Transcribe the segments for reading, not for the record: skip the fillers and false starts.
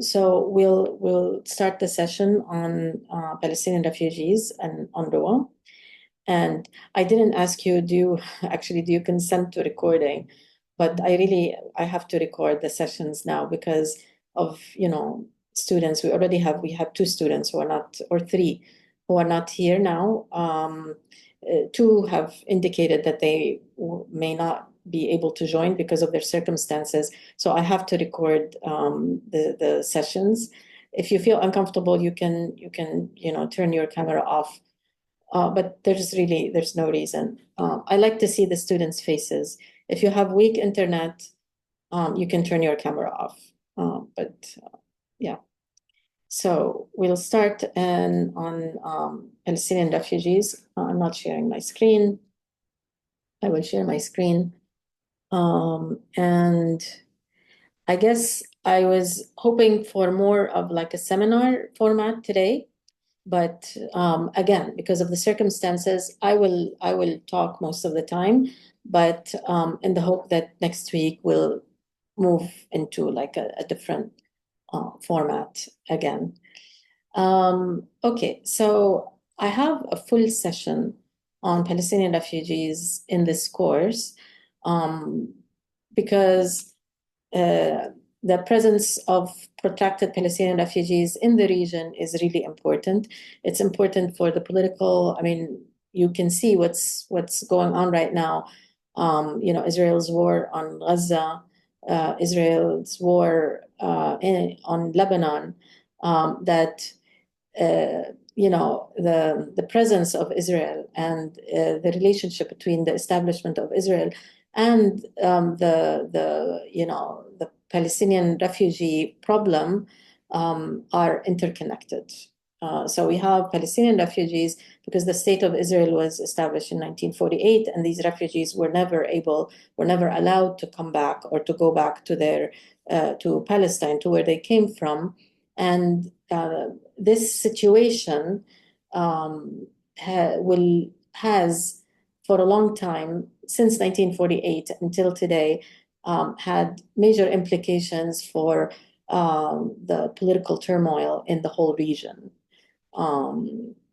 So we'll start the session on Palestinian refugees and UNRWA. And I didn't ask you, do you consent to recording? But I have to record the sessions now because of, students. We have two students who are not, or three, who are not here now. Two have indicated that they may not be able to join because of their circumstances. So I have to record the sessions. If you feel uncomfortable, you can turn your camera off. But there's no reason. I like to see the students' faces. If you have weak internet, you can turn your camera off. Yeah. So we'll start on Palestinian refugees. I'm not sharing my screen. I will share my screen. And I guess I was hoping for more of like a seminar format today. But again, because of the circumstances, I will talk most of the time, but in the hope that next week we'll move into like a different format again. Okay, so I have a full session on Palestinian refugees in this course because the presence of protracted Palestinian refugees in the region is really important. It's important for the political. I mean, you can see what's going on right now. Israel's war on Gaza, Israel's war on Lebanon. That the presence of Israel and the relationship between the establishment of Israel and the Palestinian refugee problem are interconnected. So we have Palestinian refugees because the state of Israel was established in 1948, and these refugees were never allowed to come back or to go back to Palestine, to where they came from. And this situation has for a long time, since 1948 until today, had major implications for the political turmoil in the whole region.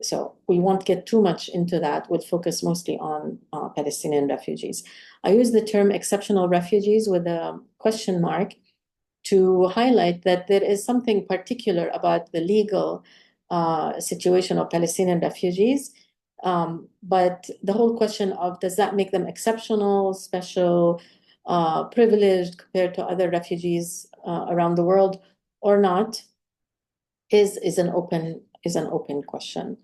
So we won't get too much into that. We'll focus mostly on Palestinian refugees. I use the term exceptional refugees with a question mark to highlight that there is something particular about the legal situation of Palestinian refugees. But the whole question of, does that make them exceptional, special, privileged compared to other refugees around the world or not, is an open question.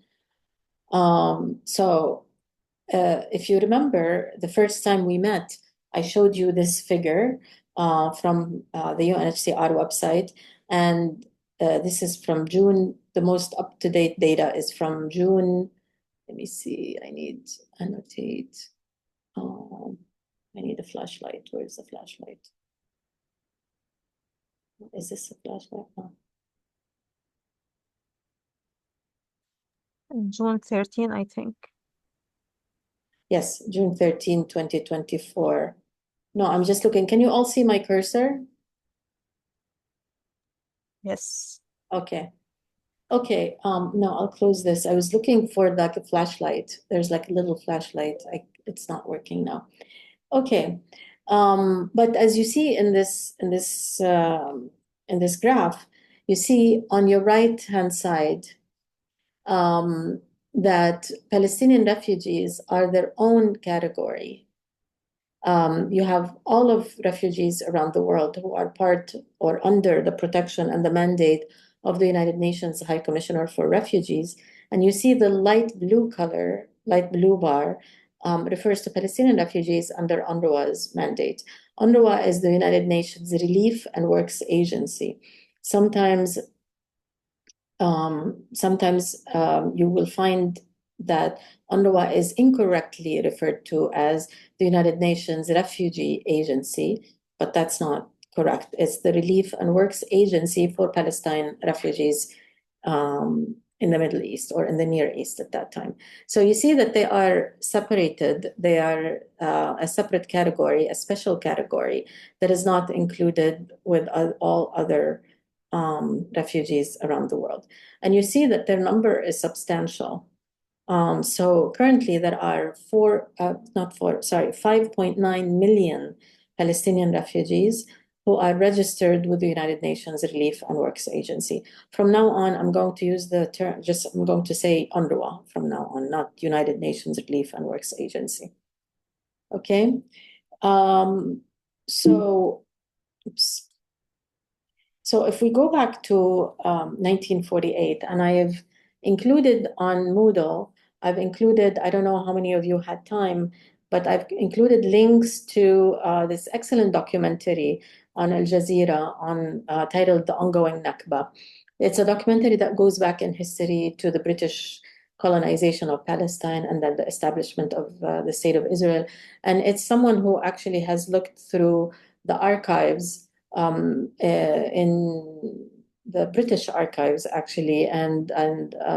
So if you remember, the first time we met, I showed you this figure from the UNHCR website, and this is from June. The most up-to-date data is from June. Let me see. I need annotate. I need a flashlight. Where's the flashlight? Is this a flashlight? No. June 13, I think. Yes, June 13, 2024. No, I'm just looking. Can you all see my cursor? Yes. Okay. Okay, no, I'll close this. I was looking for like a flashlight. There's like a little flashlight. It's not working now. Okay, but as you see in this graph, you see on your right-hand side that Palestinian refugees are their own category. You have all of refugees around the world who are part or under the protection and the mandate of the United Nations High Commissioner for Refugees. And you see the light blue bar, refers to Palestinian refugees under UNRWA's mandate. UNRWA is the United Nations Relief and Works Agency. Sometimes you will find that UNRWA is incorrectly referred to as the United Nations Refugee Agency, but that's not correct. It's the Relief and Works Agency for Palestine refugees in the Middle East or in the Near East at that time. So you see that they are separated. They are a separate category, a special category that is not included with all other refugees around the world. And you see that their number is substantial. So currently there are 5.9 million Palestinian refugees who are registered with the United Nations Relief and Works Agency. From now on, I'm going to use the term, I'm going to say UNRWA from now on, not United Nations Relief and Works Agency. Okay. So, oops. So if we go back to 1948, and I have included on Moodle, I've included, I don't know how many of you had time, but I've included links to this excellent documentary on Al Jazeera titled The Ongoing Nakba. It's a documentary that goes back in history to the British colonization of Palestine and then the establishment of the State of Israel. And it's someone who actually has looked through the archives in the British archives, actually, and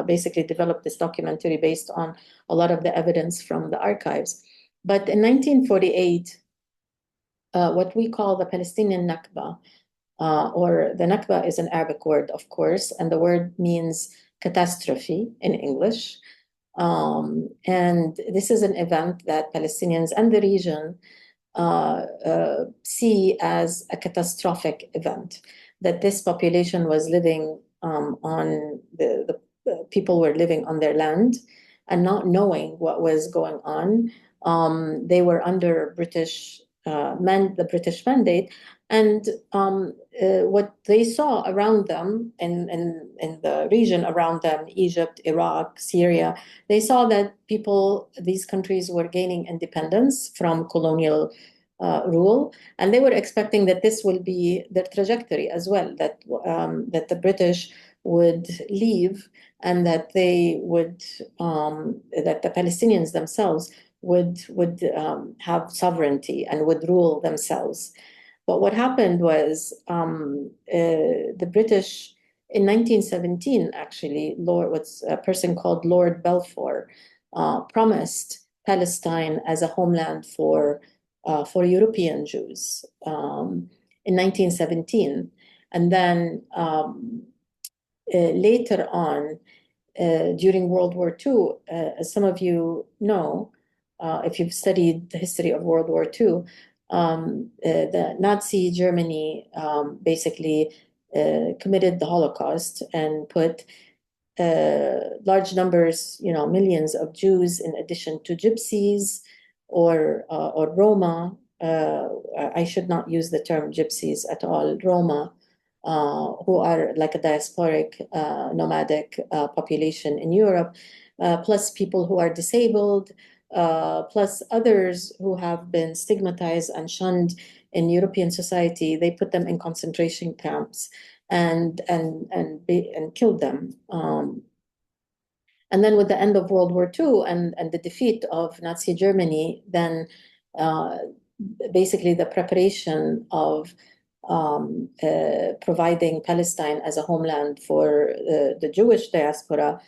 basically developed this documentary based on a lot of the evidence from the archives. But in 1948, what we call the Palestinian Nakba, or the Nakba is an Arabic word, of course, and the word means catastrophe in English. And this is an event that Palestinians and the region see as a catastrophic event, that this population was living on the people were living on their land and not knowing what was going on. They were under the British mandate, and what they saw around them in the region around them, Egypt, Iraq, Syria, they saw that these countries were gaining independence from colonial rule, and they were expecting that this will be their trajectory as well, that the British would leave, and that that the Palestinians themselves would have sovereignty and would rule themselves. But what happened was the British in 1917, actually, a person called Lord Balfour promised Palestine as a homeland for European Jews in 1917. And then later on, during World War II, as some of you know, if you've studied the history of World War II, the Nazi Germany basically committed the Holocaust and put large numbers, millions of Jews, in addition to Gypsies or Roma. I should not use the term Gypsies at all. Roma, who are like a diasporic, nomadic population in Europe, plus people who are disabled, plus others who have been stigmatized and shunned in European society. They put them in concentration camps and killed them. And then with the end of World War II and the defeat of Nazi Germany, then basically the preparation of providing Palestine as a homeland for the Jewish diaspora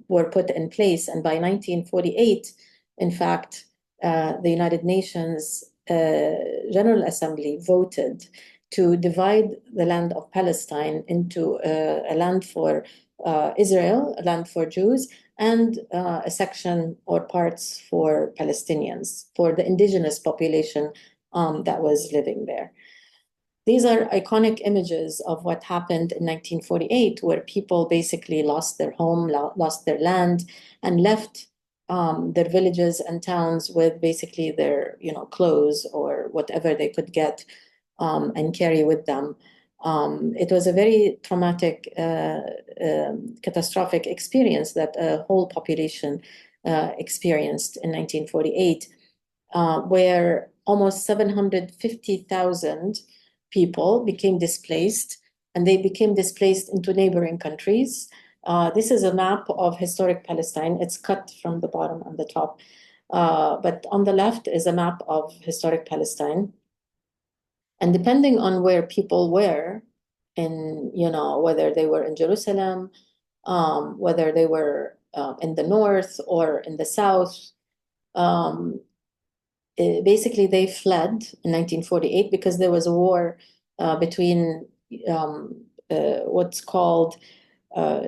were put in place. And by 1948, in fact, the United Nations General Assembly voted to divide the land of Palestine into a land for Israel, a land for Jews, and a section or parts for Palestinians, for the indigenous population that was living there. These are iconic images of what happened in 1948, where people basically lost their home, lost their land, and left their villages and towns with basically their, clothes or whatever they could get and carry with them. It was a very traumatic, catastrophic experience that a whole population experienced in 1948, where almost 750,000 people became displaced, and they became displaced into neighboring countries. This is a map of historic Palestine. It's cut from the bottom and the top. But on the left is a map of historic Palestine. And depending on where people were whether they were in Jerusalem, whether they were in the north or in the south, basically they fled in 1948 because there was a war between what's called uh,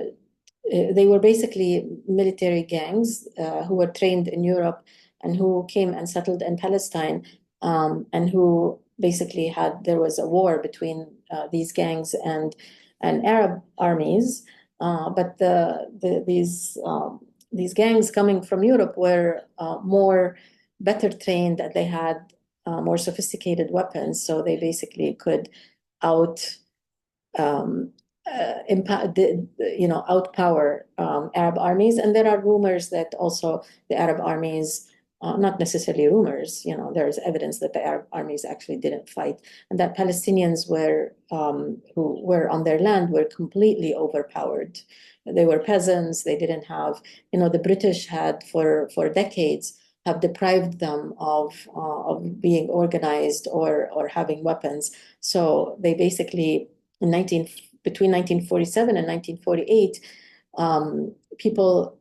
they were basically military gangs who were trained in Europe and who came and settled in Palestine, and who basically there was a war between these gangs and Arab armies. But these gangs coming from Europe were more better trained, and they had more sophisticated weapons, so they basically could out um, outpower Arab armies. And there are rumors that also the Arab armies, not necessarily rumors, there's evidence that the Arab armies actually didn't fight, and that Palestinians who were on their land were completely overpowered. They were peasants. They didn't have, the British had for decades have deprived them of being organized or having weapons. So they basically in 19 between 1947 and 1948, people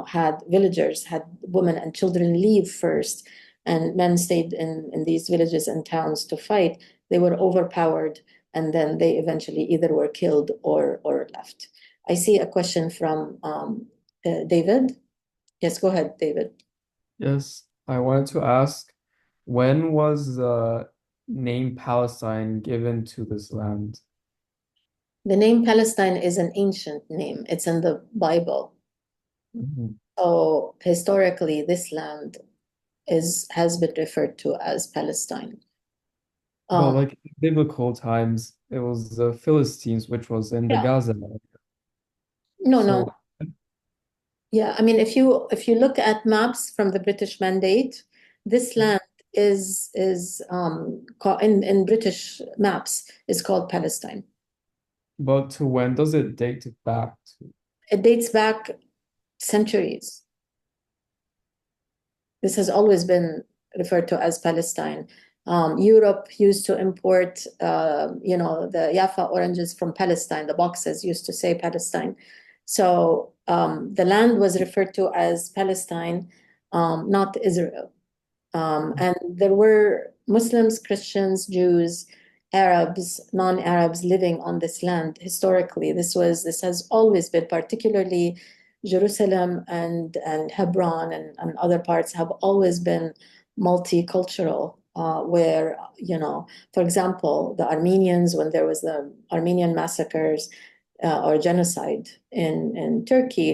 had villagers had women and children leave first, and men stayed in these villages and towns to fight. They were overpowered, and then they eventually either were killed or left. I see a question from David. Yes, go ahead, David. Yes, I wanted to ask, when was the name Palestine given to this land? The name Palestine is an ancient name. It's in the Bible. Mhm. So historically, this land has been referred to as Palestine. But Um, like in biblical times, it was the Philistines, which was in the yeah, Gaza area. no, no, So, yeah. I mean, if you look at maps from the British Mandate, this land is in British maps is called Palestine. but to when does it date back to? It dates back centuries. This has always been referred to as Palestine. Europe used to import, the Jaffa oranges from Palestine. The boxes used to say Palestine. So the land was referred to as Palestine, not Israel. And there were Muslims, Christians, Jews, Arabs, non-Arabs living on this land historically. This has always been, particularly Jerusalem and Hebron and other parts have always been multicultural, where, for example, the Armenians, when there was the Armenian massacres or genocide in Turkey,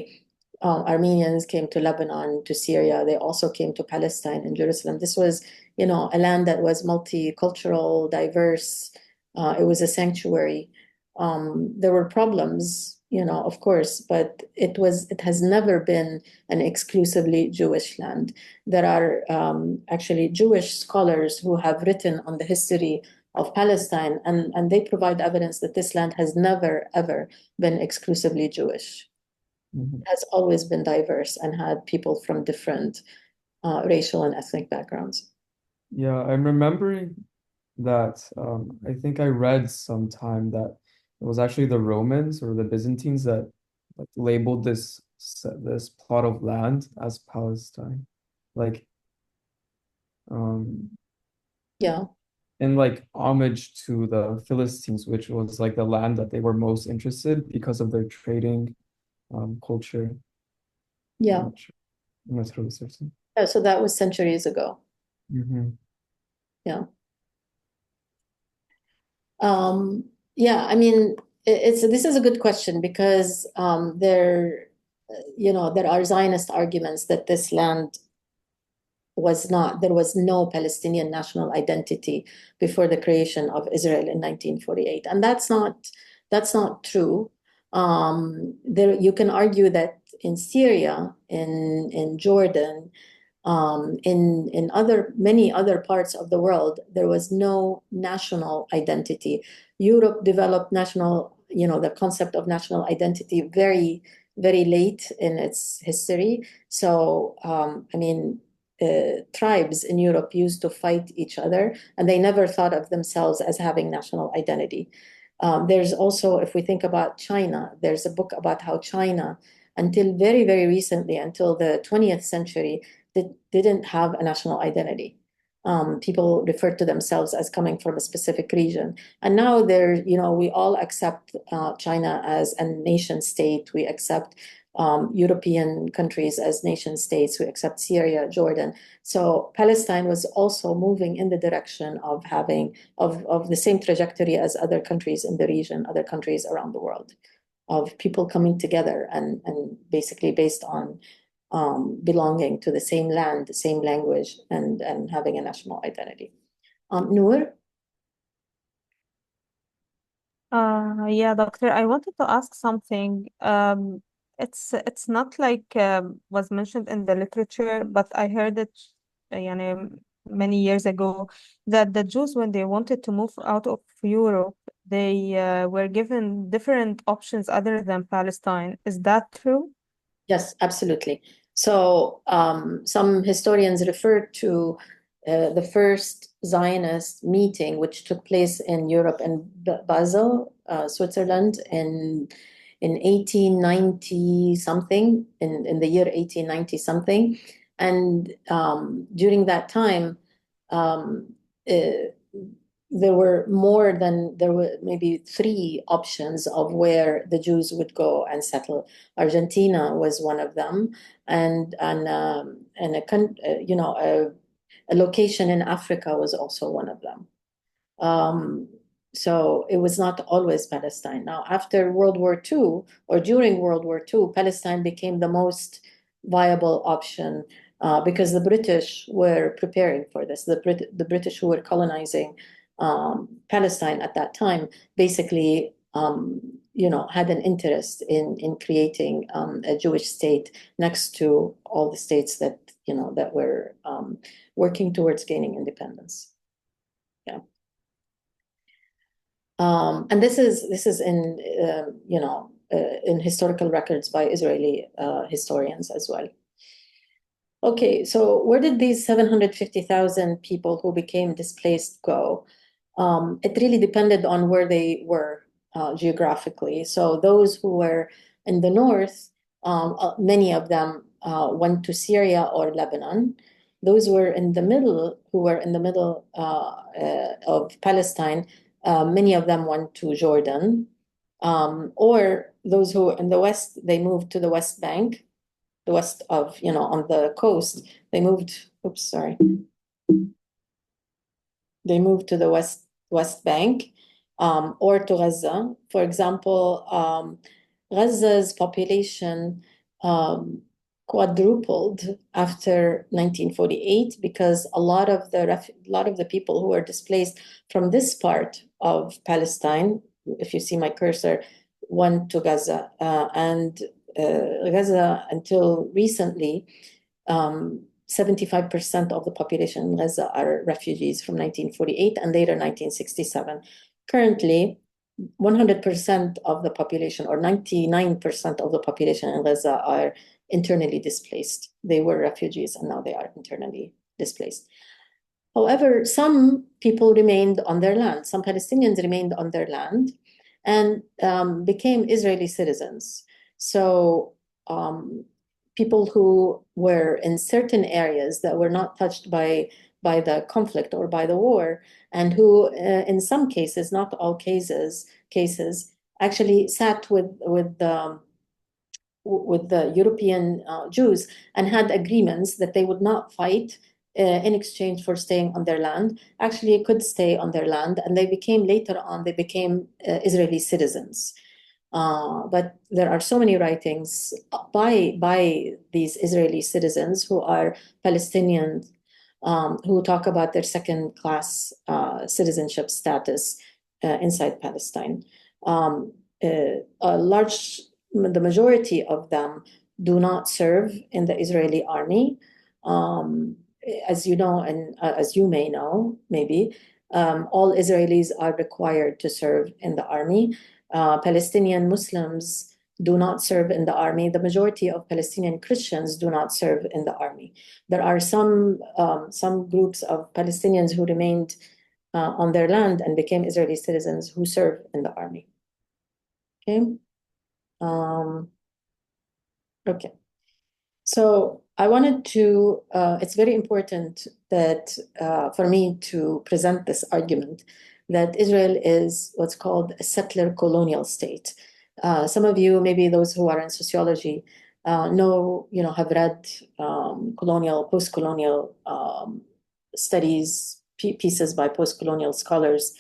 Armenians came to Lebanon, to Syria. They also came to Palestine and Jerusalem. This was, a land that was multicultural, diverse. It was a sanctuary. There were problems, of course, but it has never been an exclusively Jewish land. There are actually Jewish scholars who have written on the history of Palestine, and they provide evidence that this land has never, ever been exclusively Jewish. Mhm. Has always been diverse and had people from different racial and ethnic backgrounds. Yeah, I'm remembering that I think I read sometime that it was actually the Romans or the Byzantines that like labeled this plot of land as Palestine. Like um Yeah, in like homage to the Philistines, which was like the land that they were most interested because of their trading culture. I'm yeah. not sure. I'm not totally certain. Yeah, so that was centuries ago. Hmm. Yeah. Um, yeah, I mean, this is a good question because there are Zionist arguments that this land there was no Palestinian national identity before the creation of Israel in 1948. And that's not true. There you can argue that in Syria, in Jordan, in many other parts of the world, there was no national identity. Europe developed the concept of national identity very, very late in its history. So, I mean, tribes in Europe used to fight each other, and they never thought of themselves as having national identity. There's also, if we think about China, there's a book about how China, until very, very recently, until the 20th century, didn't have a national identity. people referred to themselves as coming from a specific region. And now we all accept China as a nation state. We accept European countries as nation states. We accept Syria, Jordan. So Palestine was also moving in the direction of having of the same trajectory as other countries in the region, other countries around the world, of people coming together and basically based on belonging to the same land, the same language, and having a national identity. Noor? Yeah, doctor, I wanted to ask something. It's not like was mentioned in the literature, but I heard it many years ago that the Jews, when they wanted to move out of Europe, they were given different options other than Palestine. Is that true? Yes, absolutely. So some historians refer to the first Zionist meeting, which took place in Europe in Basel, Switzerland, in 1890 something, in the year 1890 something. And during that time, um, uh, there were maybe three options of where the Jews would go and settle. Argentina was one of them, and a location in Africa was also one of them. So it was not always Palestine. Now, after World War II or during World War II, Palestine became the most viable option because the British were preparing for this. The British who were colonizing Palestine at that time basically had an interest in creating a Jewish state next to all the states that were working towards gaining independence. Yeah. And this is in historical records by Israeli historians as well. Okay, so where did these 750,000 people who became displaced go? It really depended on where they were geographically. So those who were in the north, many of them went to Syria or Lebanon. Those who were in the middle, of Palestine, many of them went to Jordan. Or those who in the west, they moved to the West Bank, the west of, on the coast. They moved to the West Bank, or to Gaza. For example, Gaza's population quadrupled after 1948 because a lot of the people who were displaced from this part of Palestine, if you see my cursor, went to Gaza, and Gaza until recently. 75% of the population in Gaza are refugees from 1948 and later 1967. Currently, 100% of the population, or 99% of the population in Gaza, are internally displaced. They were refugees and now they are internally displaced. However, some people remained on their land. Some Palestinians remained on their land and became Israeli citizens. So people who were in certain areas that were not touched by the conflict or by the war, and who, in some cases, not all cases, actually sat with the European Jews and had agreements that they would not fight in exchange for staying on their land. Actually, could stay on their land, and later on they became Israeli citizens. But there are so many writings by these Israeli citizens who are Palestinian, who talk about their second-class citizenship status inside Palestine. The majority of them do not serve in the Israeli army. As you know, and as you may know, maybe, all Israelis are required to serve in the army. Palestinian Muslims do not serve in the army. The majority of Palestinian Christians do not serve in the army. There are some groups of Palestinians who remained on their land and became Israeli citizens who serve in the army. Okay. Okay. So I wanted to, it's very important that for me to present this argument that Israel is what's called a settler colonial state. Some of you, maybe those who are in sociology, know, have read colonial, post-colonial studies, pieces by post-colonial scholars.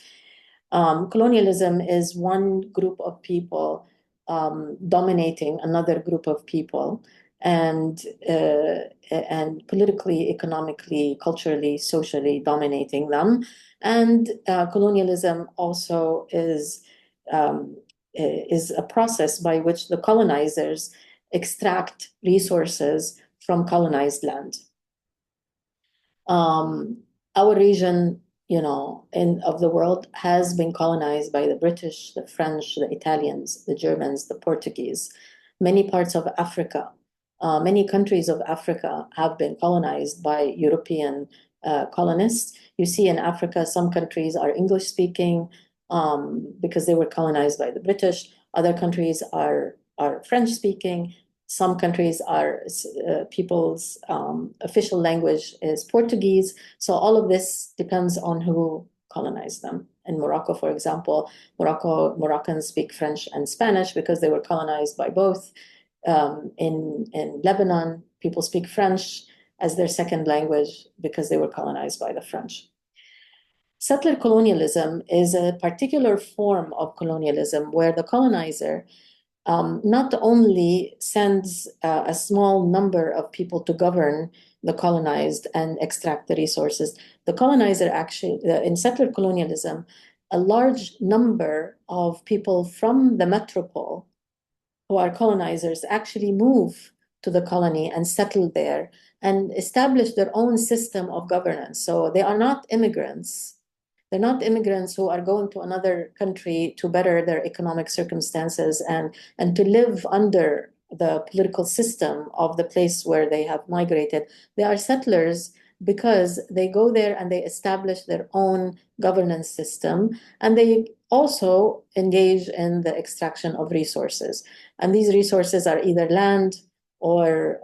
Colonialism is one group of people dominating another group of people, and politically, economically, culturally, socially dominating them. And colonialism also is a process by which the colonizers extract resources from colonized land. Our region, of the world has been colonized by the British, the French, the Italians, the Germans, the Portuguese. Many parts of Africa, many countries of Africa have been colonized by European colonists. You see in Africa, some countries are English speaking because they were colonized by the British. Other countries are French speaking. Some countries are people's official language is Portuguese. So all of this depends on who colonized them. In Morocco, for example, Moroccans speak French and Spanish because they were colonized by both. In Lebanon, people speak French as their second language because they were colonized by the French. Settler colonialism is a particular form of colonialism where the colonizer not only sends a small number of people to govern the colonized and extract the resources, the colonizer actually, in settler colonialism, a large number of people from the metropole who are colonizers actually move to the colony and settle there and establish their own system of governance. So they are not immigrants. They're not immigrants who are going to another country to better their economic circumstances and to live under the political system of the place where they have migrated. They are settlers because they go there and they establish their own governance system, and they also engage in the extraction of resources. And these resources are either land or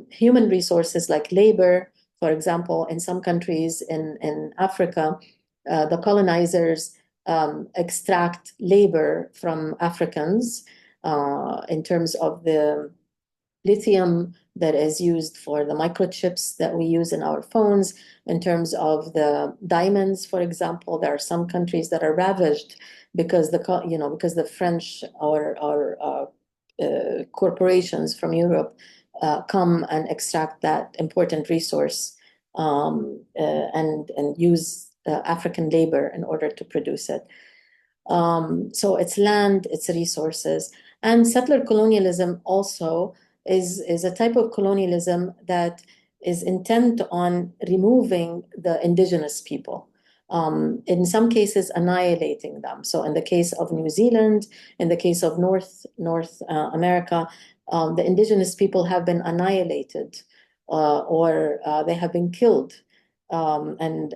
human resources like labor. For example, in some countries in Africa, the colonizers extract labor from Africans in terms of the lithium that is used for the microchips that we use in our phones, in terms of the diamonds, for example. There are some countries that are ravaged because the French or corporations from Europe come and extract that important resource and use African labor in order to produce it. So it's land, it's resources. And settler colonialism also is a type of colonialism that is intent on removing the indigenous people. In some cases, annihilating them. So in the case of New Zealand, in the case of North America, the indigenous people have been annihilated or they have been killed. And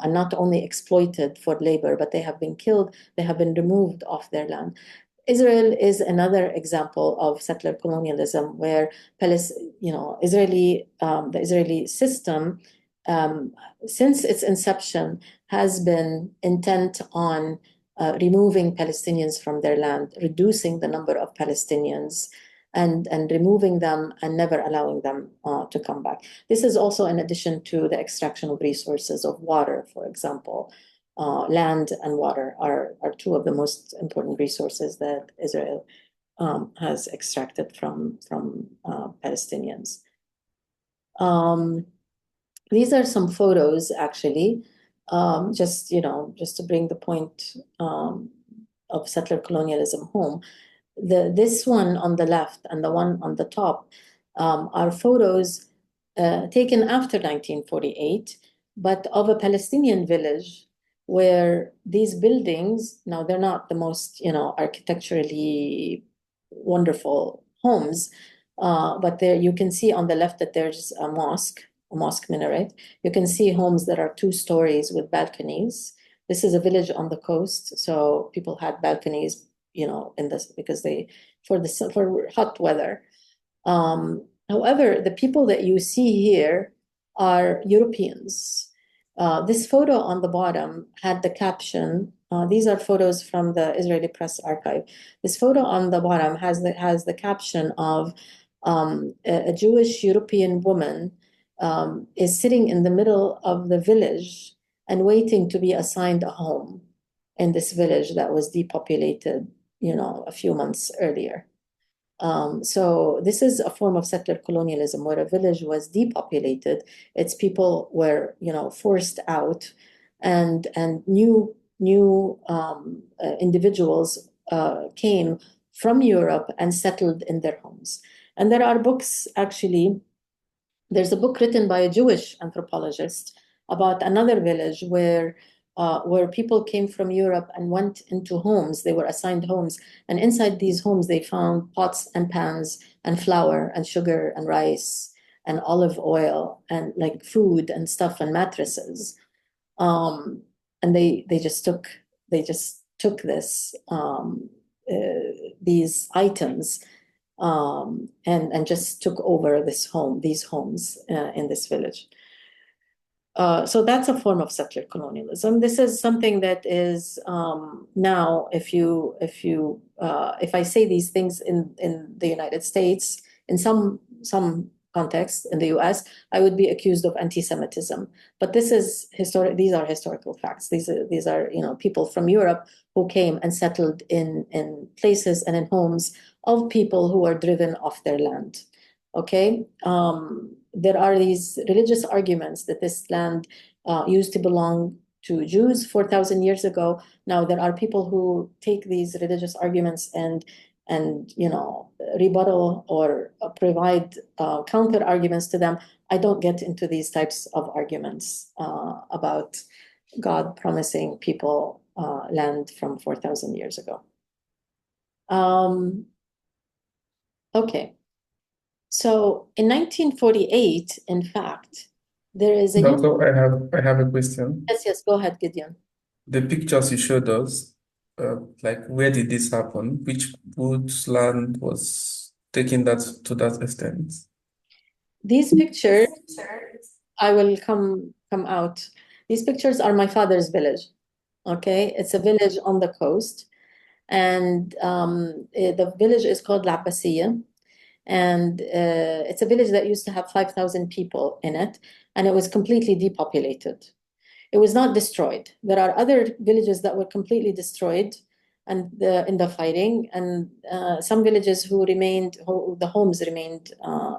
not only exploited for labor, but they have been killed, they have been removed off their land. Israel is another example of settler colonialism where the Israeli system, since its inception, has been intent on removing Palestinians from their land, reducing the number of Palestinians, and removing them and never allowing them to come back. This is also in addition to the extraction of resources of water, for example. Land and water are two of the most important resources that Israel has extracted from Palestinians. These are some photos, actually, just to bring the point of settler colonialism home. This one on the left and the one on the top are photos taken after 1948, but of a Palestinian village where these buildings, now they're not the most, architecturally wonderful homes, but there you can see on the left that there's a mosque minaret. You can see homes that are 2 stories with balconies. This is a village on the coast, so people had balconies, in this because for hot weather. However, the people that you see here are Europeans. This photo on the bottom had the caption. These are photos from the Israeli Press Archive. This photo on the bottom has the caption of a Jewish European woman is sitting in the middle of the village and waiting to be assigned a home in this village that was depopulated, a few months earlier. So this is a form of settler colonialism where a village was depopulated. Its people were, forced out, and new individuals came from Europe and settled in their homes. And there are books, actually. There's a book written by a Jewish anthropologist about another village where people came from Europe and went into homes. They were assigned homes, and inside these homes they found pots and pans and flour and sugar and rice and olive oil and like food and stuff and mattresses. And they just took this these items, and just took over these homes in this village. So that's a form of settler colonialism. This is something that is now, if I say these things in the United States, in some context in the US, I would be accused of anti-Semitism. But this is historic. These are historical facts. These are people from Europe who came and settled in places and in homes of people who are driven off their land. Okay. There are these religious arguments that this land used to belong to Jews 4,000 years ago. Now there are people who take these religious arguments and rebuttal or provide counter arguments to them. I don't get into these types of arguments about God promising people land from 4,000 years ago. Okay. So in 1948, in fact, there is a Doctor, I have a question. Yes, go ahead, Gideon. The pictures you showed us, like where did this happen? Which land was taking that to that extent? These pictures, I will come out. These pictures are my father's village. Okay, it's a village on the coast, and the village is called La Abbasiyya. And it's a village that used to have 5,000 people in it, and it was completely depopulated. It was not destroyed. There are other villages that were completely destroyed and in the fighting, and some villages the homes remained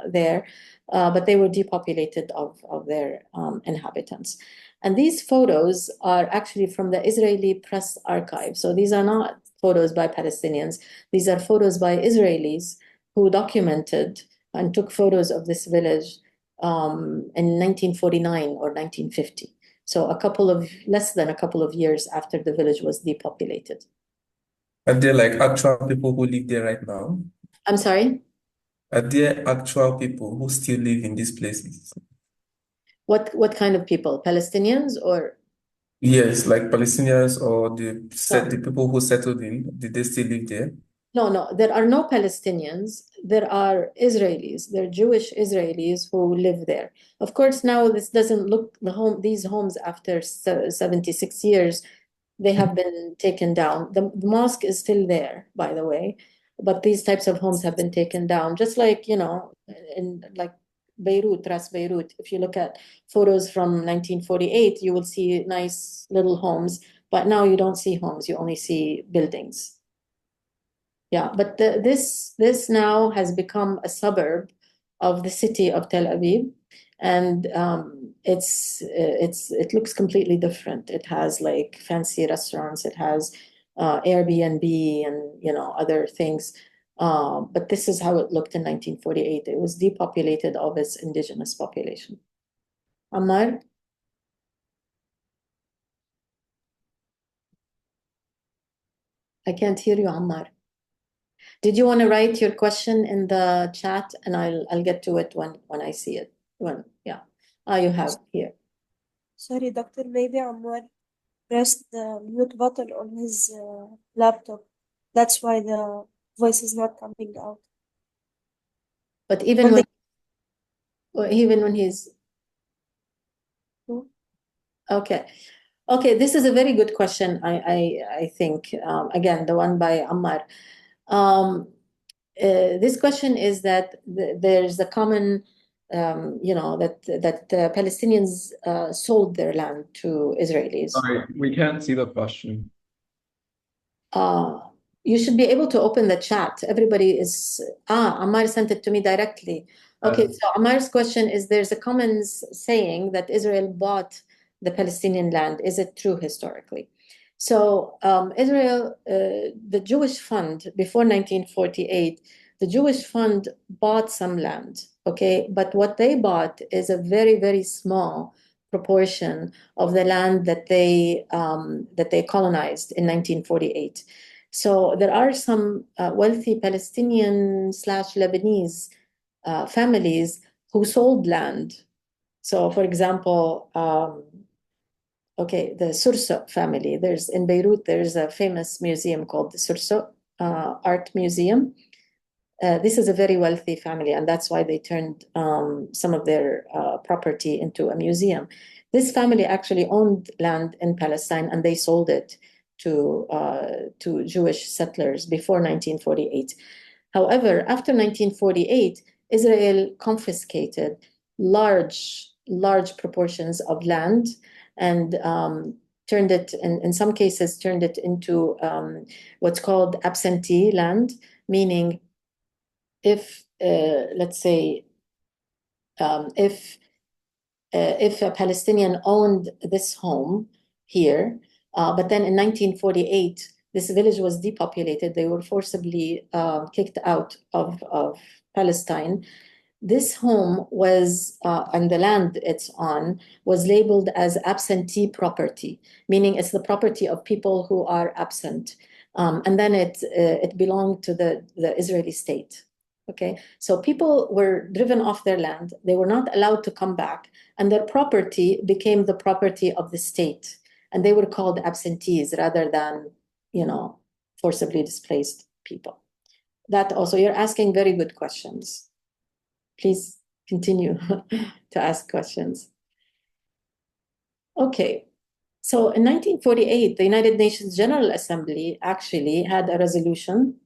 there, but they were depopulated of their inhabitants. And these photos are actually from the Israeli Press Archive. So these are not photos by Palestinians. These are photos by Israelis who documented and took photos of this village in 1949 or 1950. So less than a couple of years after the village was depopulated. Are there like actual people who live there right now? I'm sorry? Are there actual people who still live in these places? What kind of people? Palestinians or? Yes, like Palestinians or the people who settled in, did they still live there? No, there are no Palestinians. There are Israelis. There are Jewish Israelis who live there. Of course, now this doesn't look these homes after 76 years, they have been taken down. The mosque is still there, by the way, but these types of homes have been taken down. Just like, in like Beirut, Ras Beirut, if you look at photos from 1948, you will see nice little homes, but now you don't see homes, you only see buildings. Yeah, but this now has become a suburb of the city of Tel Aviv, and it looks completely different. It has like fancy restaurants, it has Airbnb and other things. But this is how it looked in 1948. It was depopulated of its indigenous population. Ammar? I can't hear you, Ammar. Did you want to write your question in the chat, and I'll get to it when I see it. You have here. Sorry, doctor, maybe Ammar pressed the mute button on his laptop. That's why the voice is not coming out. But even Or even when he's okay. Okay, this is a very good question. I think again the one by Ammar. This question is that there's a common, that Palestinians sold their land to Israelis. Sorry, we can't see the question. You should be able to open the chat. Everybody is, Ammar sent it to me directly. Okay, so Ammar's question is, there's a common saying that Israel bought the Palestinian land. Is it true historically? So Israel, the Jewish fund, before 1948, the Jewish fund bought some land, okay? But what they bought is a very, very small proportion of the land that they colonized in 1948. So there are some wealthy Palestinian slash Lebanese families who sold land. So, for example, the Surso family. In Beirut, there's a famous museum called the Surso Art Museum. This is a very wealthy family, and that's why they turned some of their property into a museum. This family actually owned land in Palestine, and they sold it to Jewish settlers before 1948. However, after 1948, Israel confiscated large proportions of land and turned it, in some cases, turned it into what's called absentee land, meaning if let's say if a Palestinian owned this home here, but then in 1948 this village was depopulated, they were forcibly kicked out of Palestine. This home was, and the land it's on, was labeled as absentee property, meaning it's the property of people who are absent. And then it belonged to the Israeli state. Okay, so people were driven off their land. They were not allowed to come back, and their property became the property of the state. And they were called absentees rather than, forcibly displaced people. That also, you're asking very good questions. Please continue to ask questions. Okay, so in 1948, the United Nations General Assembly actually had a resolution,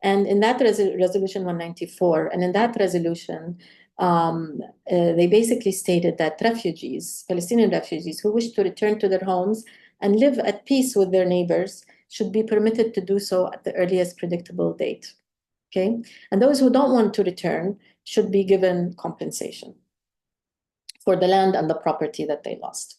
and in that resolution 194, and in that resolution, they basically stated that refugees, Palestinian refugees who wish to return to their homes and live at peace with their neighbors should be permitted to do so at the earliest predictable date. Okay, and those who don't want to return should be given compensation for the land and the property that they lost.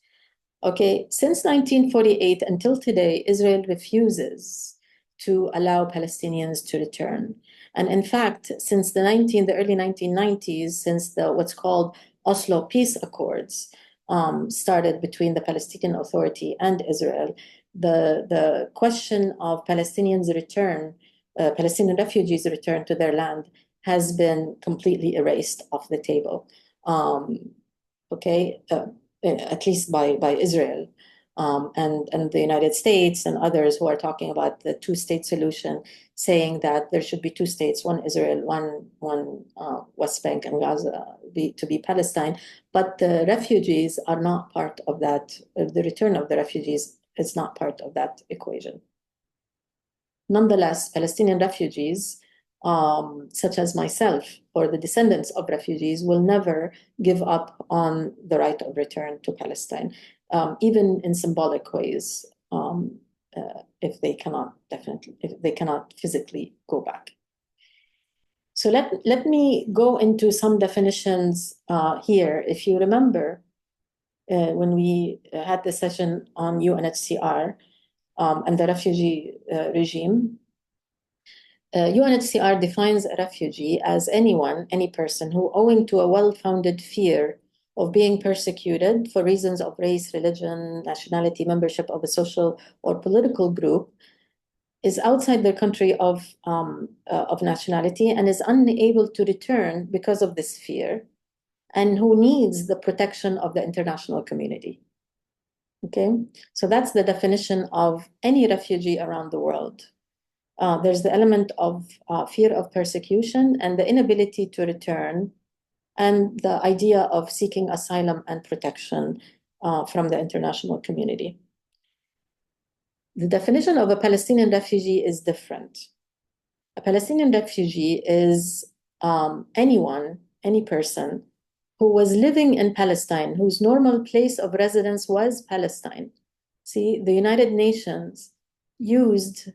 Okay, since 1948 until today, Israel refuses to allow Palestinians to return. And in fact, since the early 1990s, since what's called Oslo Peace Accords started between the Palestinian Authority and Israel, the question of Palestinians' return, Palestinian refugees' return to their land has been completely erased off the table. At least by Israel and the United States and others who are talking about the two-state solution, saying that there should be two states, one Israel, one West Bank and Gaza to be Palestine. But the refugees are not part of that. The return of the refugees is not part of that equation. Nonetheless, Palestinian refugees, such as myself or the descendants of refugees, will never give up on the right of return to Palestine, even in symbolic ways, if they cannot physically go back. So let me go into some definitions here. If you remember, when we had the session on UNHCR and the refugee regime, UNHCR defines a refugee as any person who, owing to a well-founded fear of being persecuted for reasons of race, religion, nationality, membership of a social or political group, is outside their country of nationality and is unable to return because of this fear, and who needs the protection of the international community. Okay, so that's the definition of any refugee around the world. There's the element of fear of persecution and the inability to return and the idea of seeking asylum and protection from the international community. The definition of a Palestinian refugee is different. A Palestinian refugee is any person who was living in Palestine, whose normal place of residence was Palestine. See, the United Nations used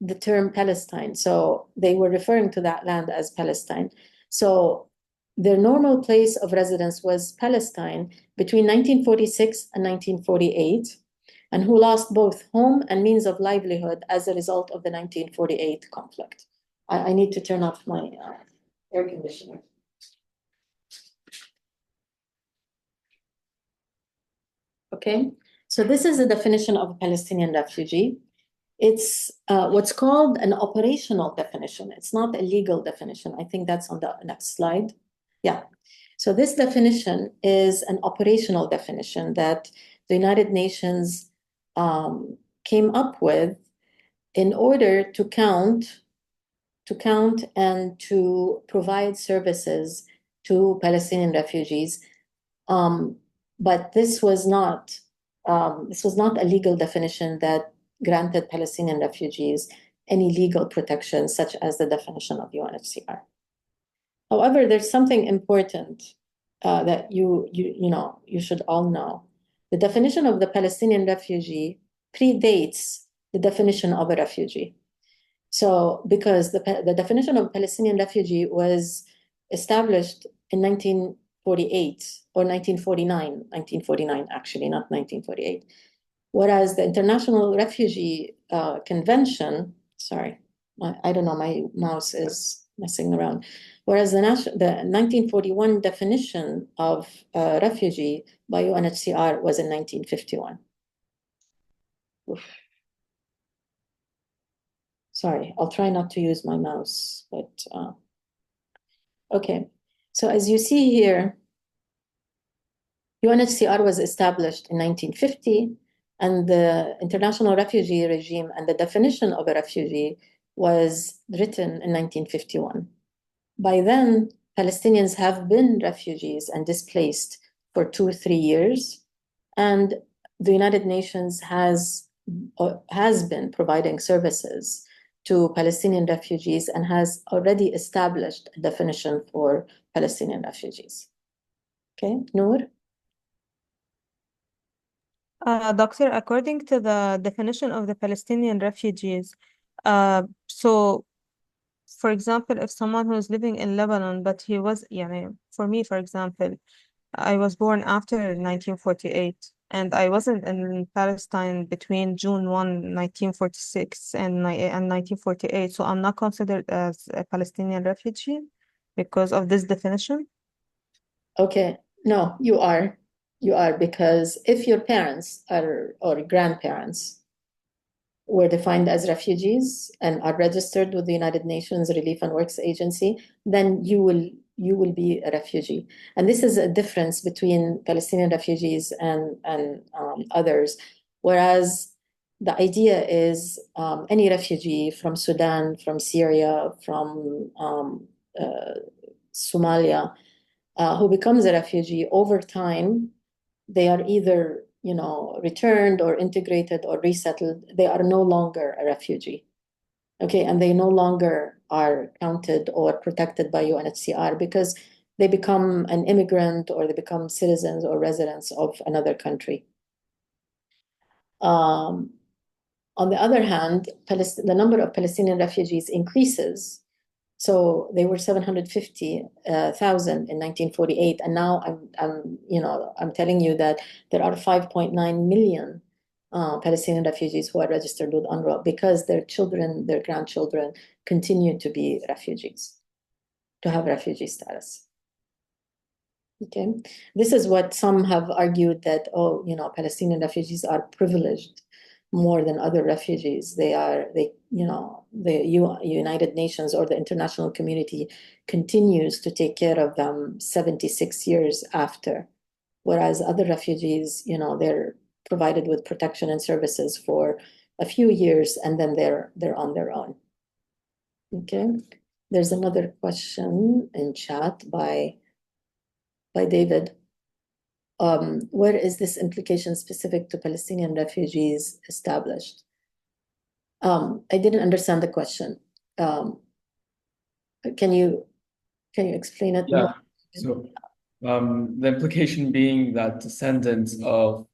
the term Palestine, so they were referring to that land as Palestine. So their normal place of residence was Palestine between 1946 and 1948, and who lost both home and means of livelihood as a result of the 1948 conflict. I need to turn off my air conditioner. Okay, so this is the definition of a Palestinian refugee. It's what's called an operational definition. It's not a legal definition. I think that's on the next slide. Yeah. So this definition is an operational definition that the United Nations came up with in order to count and to provide services to Palestinian refugees. But this was not a legal definition that granted Palestinian refugees any legal protection, such as the definition of UNHCR. However, there's something important that you should all know. The definition of the Palestinian refugee predates the definition of a refugee. So, because the definition of Palestinian refugee was established in 1948 or 1949 actually, not 1948. Whereas the International Refugee Convention, sorry, I don't know, my mouse is messing around. Whereas the 1941 definition of refugee by UNHCR was in 1951. Oof. Sorry, I'll try not to use my mouse, but okay. So as you see here, UNHCR was established in 1950, and the international refugee regime and the definition of a refugee was written in 1951. By then, Palestinians have been refugees and displaced for 2 or 3 years, and the United Nations has been providing services to Palestinian refugees and has already established a definition for Palestinian refugees. Okay, Noor? Doctor, according to the definition of the Palestinian refugees, so for example, if someone who's living in Lebanon, but he was, for me, for example, I was born after 1948, and I wasn't in Palestine between June 1, 1946 and 1948, so I'm not considered as a Palestinian refugee because of this definition? Okay, no, you are. You are, because if your parents or grandparents were defined as refugees and are registered with the United Nations Relief and Works Agency, then you will be a refugee. And this is a difference between Palestinian refugees and others. Whereas the idea is any refugee from Sudan, from Syria, from Somalia, who becomes a refugee, over time, they are either returned or integrated or resettled. They are no longer a refugee. Okay, and they no longer are counted or protected by UNHCR because they become an immigrant or they become citizens or residents of another country. On the other hand, the number of Palestinian refugees increases. So they were 750,000 in 1948, and now I'm telling you that there are 5.9 million Palestinian refugees who are registered with UNRWA because their children, their grandchildren continue to be refugees, to have refugee status. Okay, this is what some have argued that, Palestinian refugees are privileged more than other refugees. The United Nations or the international community continues to take care of them 76 years after, whereas other refugees, they're provided with protection and services for a few years and then they're on their own. Okay, there's another question in chat by by David. Where is this implication specific to Palestinian refugees established? I didn't understand the question. Can you explain it more? So the implication being that descendants of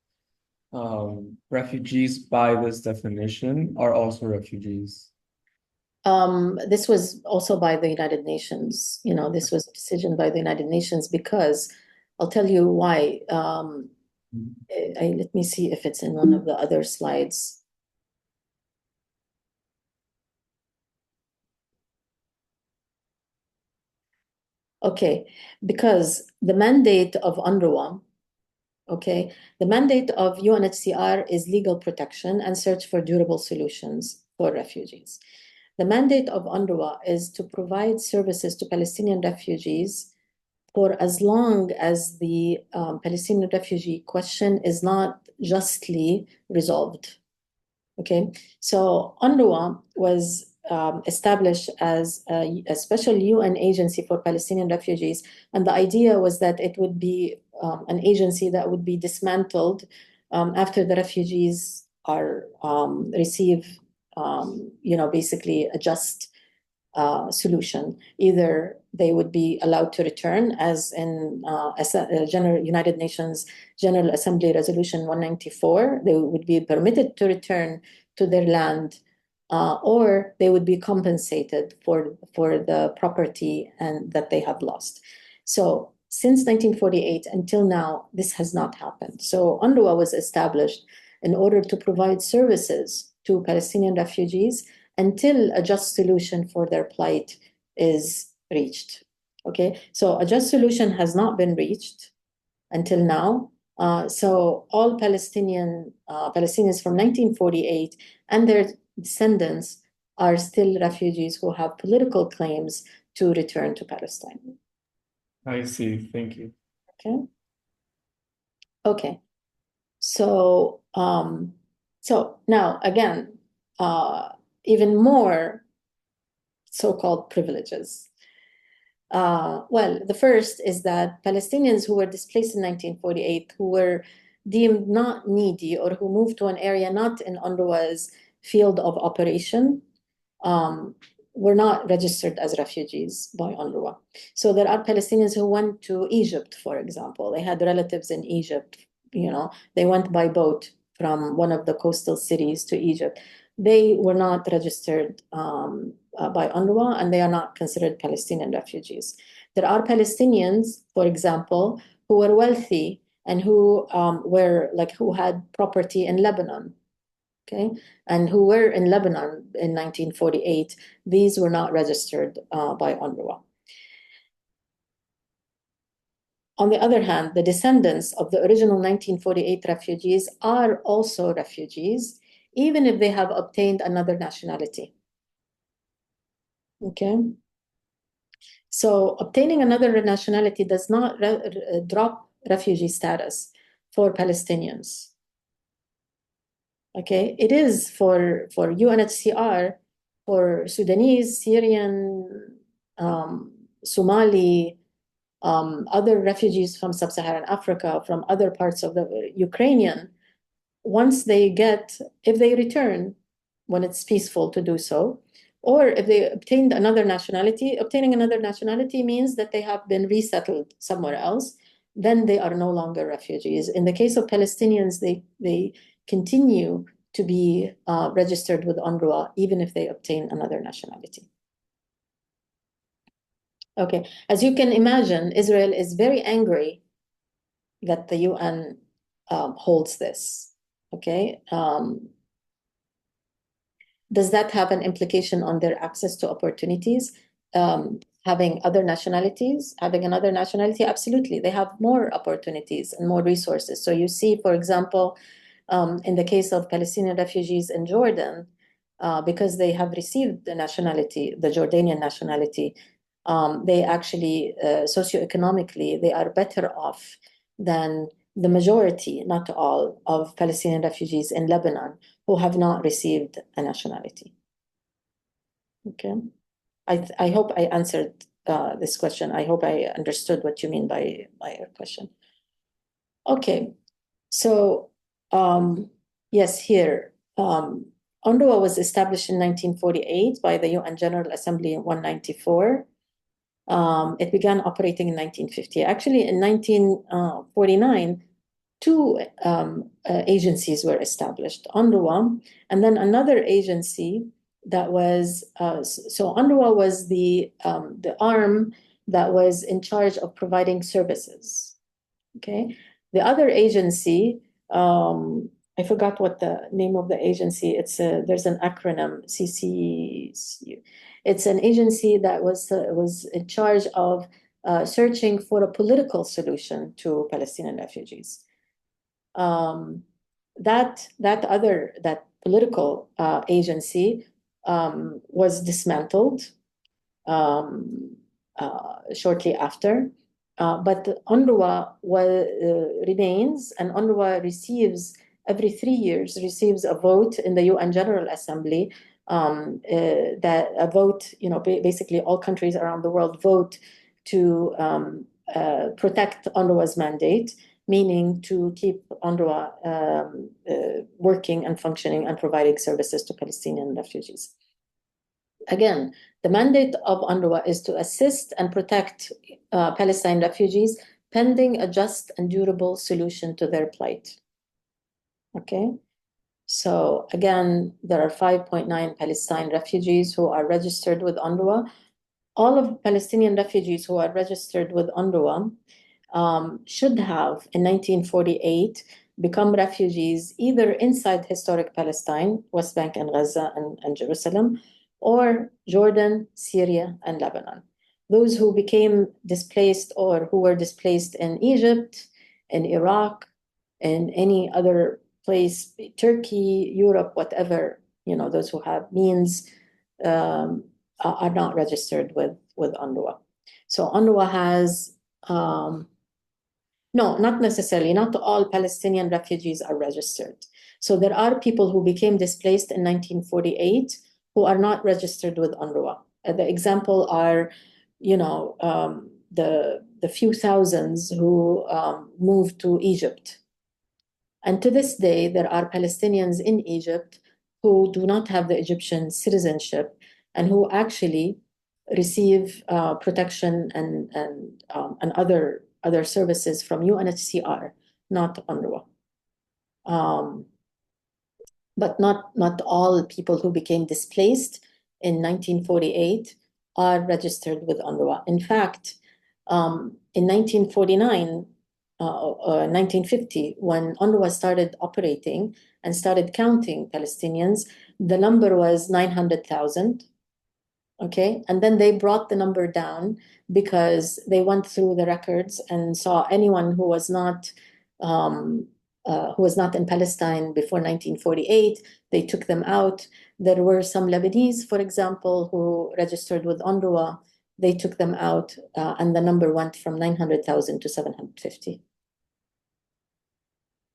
refugees by this definition are also refugees. This was also by the United Nations. This was a decision by the United Nations because I'll tell you why. Let me see if it's in one of the other slides. Okay, because the mandate of UNRWA, okay, the mandate of UNHCR is legal protection and search for durable solutions for refugees. The mandate of UNRWA is to provide services to Palestinian refugees for as long as the Palestinian refugee question is not justly resolved. Okay, so UNRWA was established as a special UN agency for Palestinian refugees, and the idea was that it would be an agency that would be dismantled after the refugees are receive, basically a just solution. Either they would be allowed to return, as in United Nations General Assembly Resolution 194, they would be permitted to return to their land, or they would be compensated for the property and that they have lost. So since 1948 until now, this has not happened. So UNRWA was established in order to provide services to Palestinian refugees until a just solution for their plight is reached. Okay, so a just solution has not been reached until now. So all Palestinians from 1948 and their descendants are still refugees who have political claims to return to Palestine. I see. Thank you. Okay. Okay. So now again, even more so-called privileges. Well, the first is that Palestinians who were displaced in 1948, who were deemed not needy or who moved to an area not in UNRWA's field of operation, were not registered as refugees by UNRWA. So there are Palestinians who went to Egypt, for example. They had relatives in Egypt. They went by boat from one of the coastal cities to Egypt. They were not registered by UNRWA, and they are not considered Palestinian refugees. There are Palestinians, for example, who were wealthy and who who had property in Lebanon, okay, and who were in Lebanon in 1948. These were not registered by UNRWA. On the other hand, the descendants of the original 1948 refugees are also refugees, even if they have obtained another nationality. Okay. So obtaining another nationality does not drop refugee status for Palestinians. Okay, it is for UNHCR, for Sudanese, Syrian, Somali, other refugees from sub-Saharan Africa, from other parts of the Ukrainian. Once if they return, when it's peaceful to do so, or if they obtained another nationality, obtaining another nationality means that they have been resettled somewhere else, then they are no longer refugees. In the case of Palestinians, they continue to be registered with UNRWA, even if they obtain another nationality. Okay, as you can imagine, Israel is very angry that the UN holds this. Okay, does that have an implication on their access to opportunities? Having another nationality, absolutely. They have more opportunities and more resources. So you see, for example, in the case of Palestinian refugees in Jordan, because they have received the nationality, the Jordanian nationality, they actually, socioeconomically, they are better off than the majority, not all, of Palestinian refugees in Lebanon who have not received a nationality. Okay, I hope I answered this question. I hope I understood what you mean by your question. Okay, so yes, here UNRWA was established in 1948 by the UN General Assembly in 194. It began operating in 1950. Actually, in 1949, two agencies were established, UNRWA, and then another agency that was, so UNRWA was the arm that was in charge of providing services, okay? The other agency, I forgot what the name of the agency, there's an acronym, CCC. It's an agency that was in charge of searching for a political solution to Palestinian refugees. That political agency was dismantled shortly after, but UNRWA remains, and UNRWA receives every 3 years a vote in the UN General Assembly. That a vote, basically all countries around the world vote to protect UNRWA's mandate, meaning to keep UNRWA working and functioning and providing services to Palestinian refugees. Again, the mandate of UNRWA is to assist and protect Palestinian refugees pending a just and durable solution to their plight. Okay, so again, there are 5.9 Palestinian refugees who are registered with UNRWA. All of Palestinian refugees who are registered with UNRWA should have, in 1948, become refugees either inside historic Palestine, West Bank and Gaza and Jerusalem, or Jordan, Syria, and Lebanon. Those who became displaced or who were displaced in Egypt, in Iraq, in any other place, Turkey, Europe, whatever, those who have means are not registered with UNRWA. So UNRWA has, no, not necessarily, not all Palestinian refugees are registered. So there are people who became displaced in 1948 who are not registered with UNRWA. The example are, the few thousands who moved to Egypt. And to this day, there are Palestinians in Egypt who do not have the Egyptian citizenship and who actually receive protection and other services from UNHCR, not UNRWA. But not all people who became displaced in 1948 are registered with UNRWA. In fact, in 1949, 1950, when UNRWA started operating and started counting Palestinians, the number was 900,000. Okay, and then they brought the number down because they went through the records and saw anyone who was not in Palestine before 1948. They took them out. There were some Lebanese, for example, who registered with UNRWA. They took them out, and the number went from 900,000 to 750.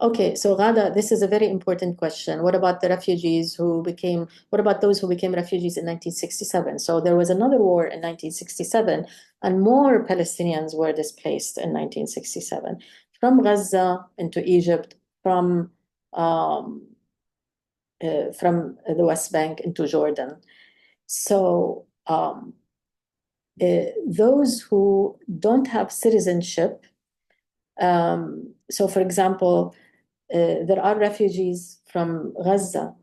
Okay, so Ghada, this is a very important question. What about the refugees what about those who became refugees in 1967? So there was another war in 1967, and more Palestinians were displaced in 1967 from Gaza into Egypt, from the West Bank into Jordan. So those who don't have citizenship, so for example, there are refugees from Gaza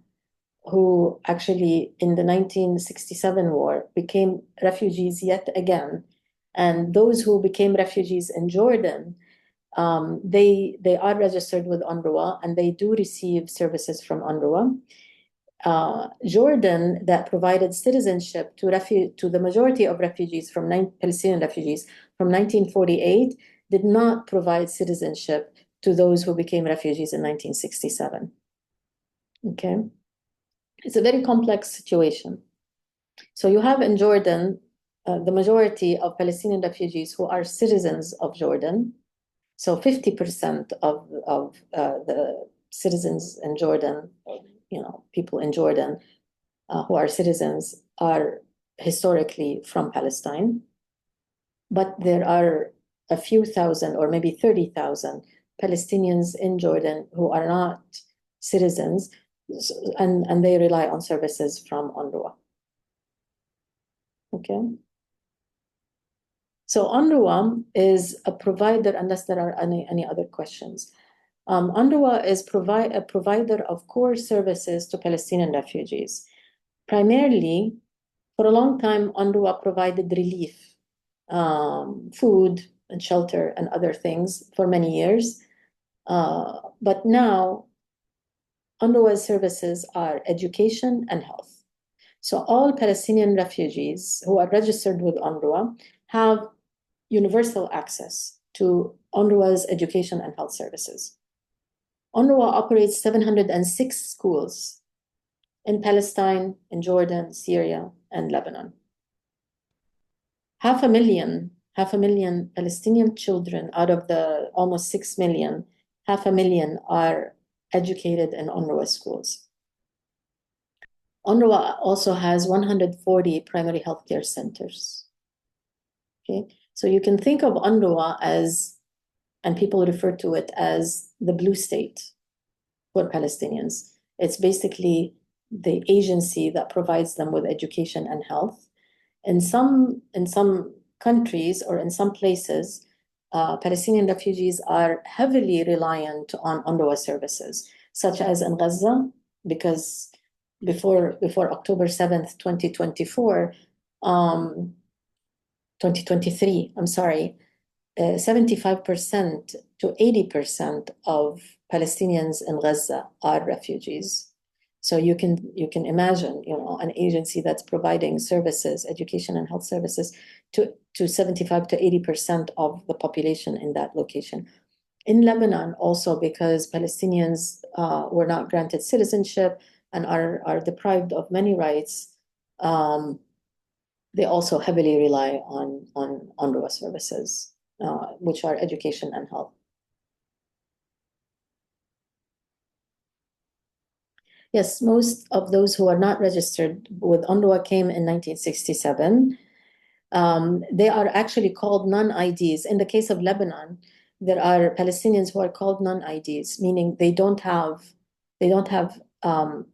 who actually in the 1967 war became refugees yet again. And those who became refugees in Jordan, they are registered with UNRWA and they do receive services from UNRWA. Jordan, that provided citizenship to the majority of refugees Palestinian refugees from 1948, did not provide citizenship to those who became refugees in 1967. Okay, it's a very complex situation. So you have in Jordan the majority of Palestinian refugees who are citizens of Jordan. So 50% of the citizens in Jordan, people in Jordan who are citizens are historically from Palestine. but there are a few thousand or maybe 30,000 Palestinians in Jordan who are not citizens, and they rely on services from UNRWA. Okay. So UNRWA is a provider, unless there are any other questions. UNRWA is a provider of core services to Palestinian refugees. Primarily, for a long time, UNRWA provided relief, food and shelter and other things for many years. But now, UNRWA's services are education and health. So all Palestinian refugees who are registered with UNRWA have universal access to UNRWA's education and health services. UNRWA operates 706 schools in Palestine, in Jordan, Syria, and Lebanon. Half a million Palestinian children out of the almost 6 million, 500,000 are educated in UNRWA schools. UNRWA also has 140 primary healthcare centers. Okay, so you can think of UNRWA as, and people refer to it as, the blue state for Palestinians. It's basically the agency that provides them with education and health. In some countries or in some places, Palestinian refugees are heavily reliant on UNRWA services, such as in Gaza, because before October 7th, 2024, 2023, I'm sorry, 75% to 80% of Palestinians in Gaza are refugees. So you can imagine, an agency that's providing services, education and health services to 75 to 80% of the population in that location. In Lebanon, also because Palestinians were not granted citizenship and are deprived of many rights, they also heavily rely on UNRWA services, which are education and health. Yes, most of those who are not registered with UNRWA came in 1967. They are actually called non-IDs. In the case of Lebanon, there are Palestinians who are called non-IDs, meaning they don't have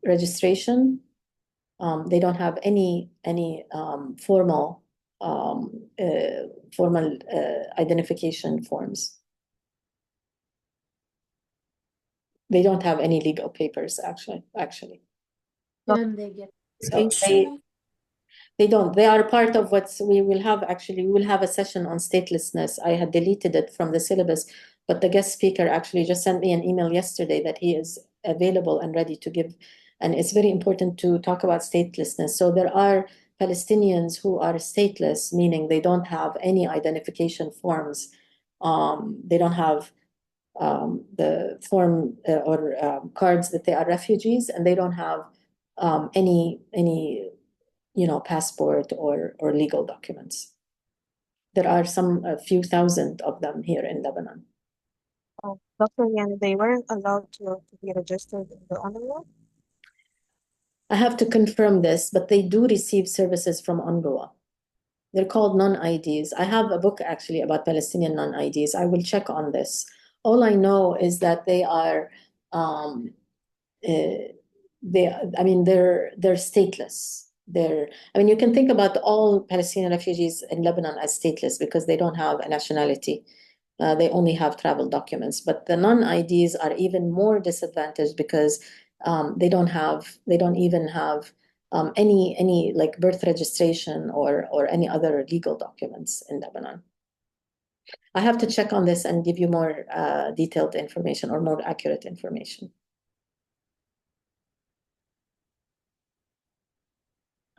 registration. They don't have any formal identification forms. They don't have any legal papers, actually. Can they get So education? they don't. They are part of what we will have. Actually, we will have a session on statelessness. I had deleted it from the syllabus, but the guest speaker actually just sent me an email yesterday that he is available and ready to give. And it's very important to talk about statelessness. So there are Palestinians who are stateless, meaning they don't have any identification forms. They don't have the form or cards that they are refugees, and they don't have any passport or legal documents. There are a few thousand of them here in Lebanon. Oh, Dr. Yan, they weren't allowed to be registered in the UNRWA? I have to confirm this, but they do receive services from UNRWA. They're called non-IDs. I have a book actually about Palestinian non-IDs. I will check on this. All I know is that they are, they're stateless. You can think about all Palestinian refugees in Lebanon as stateless because they don't have a nationality. They only have travel documents. But the non-IDs are even more disadvantaged because they don't even have any like birth registration or any other legal documents in Lebanon. I have to check on this and give you more detailed information or more accurate information.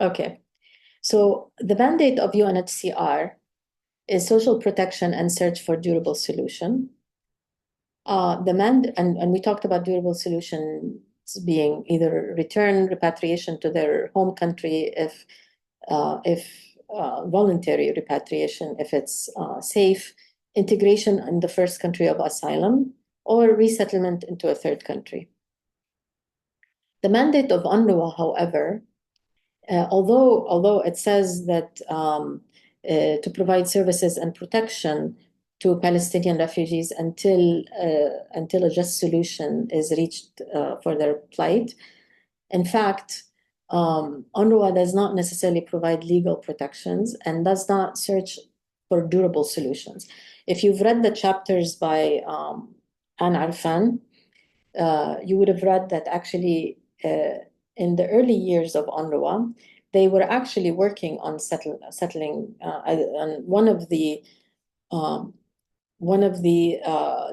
Okay, so the mandate of UNHCR is social protection and search for durable solution. And we talked about durable solutions being either return, repatriation to their home country if voluntary repatriation, if it's safe, integration in the first country of asylum, or resettlement into a third country. The mandate of UNRWA, however, although it says that to provide services and protection to Palestinian refugees until a just solution is reached for their plight. In fact, UNRWA does not necessarily provide legal protections and does not search for durable solutions. If you've read the chapters by Anne Arfan, you would have read that actually in the early years of UNRWA, they were actually working on settling on one of the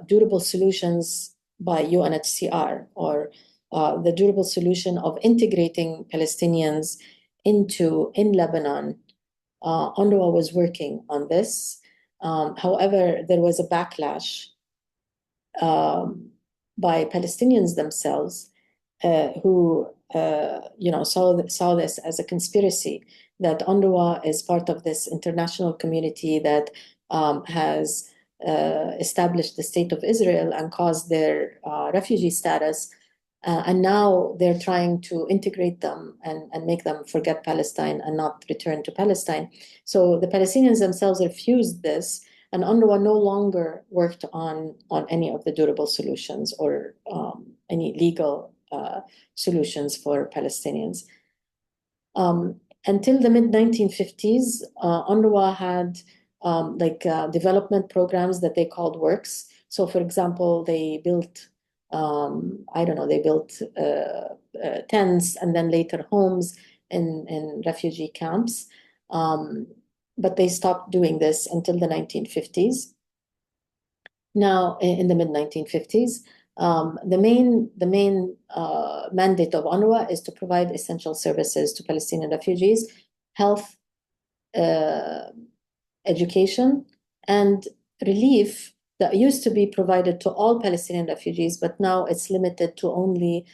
durable solutions by UNHCR, or the durable solution of integrating Palestinians in Lebanon. UNRWA was working on this. However, there was a backlash by Palestinians themselves who saw this as a conspiracy, that UNRWA is part of this international community that has established the state of Israel and caused their refugee status. And now they're trying to integrate them and make them forget Palestine and not return to Palestine. So the Palestinians themselves refused this, and UNRWA no longer worked on any of the durable solutions or any legal solutions for Palestinians. Until the mid-1950s, UNRWA had development programs that they called works. So, for example, they built tents and then later homes in refugee camps. But they stopped doing this until the 1950s. Now, in the mid-1950s, the main mandate of UNRWA is to provide essential services to Palestinian refugees: health, education, and relief that used to be provided to all Palestinian refugees, but now it's limited to only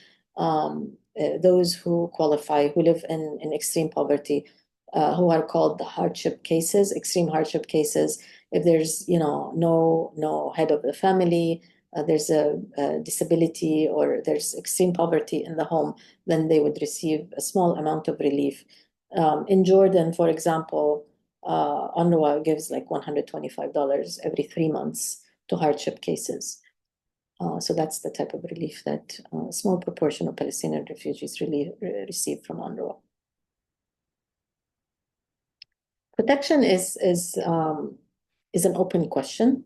those who qualify, who live in extreme poverty, who are called the hardship cases, extreme hardship cases. If there's no head of the family, there's a disability, or there's extreme poverty in the home, then they would receive a small amount of relief. In Jordan, for example, UNRWA gives like $125 every 3 months to hardship cases. So that's the type of relief that a small proportion of Palestinian refugees really receive from UNRWA. Protection is an open question.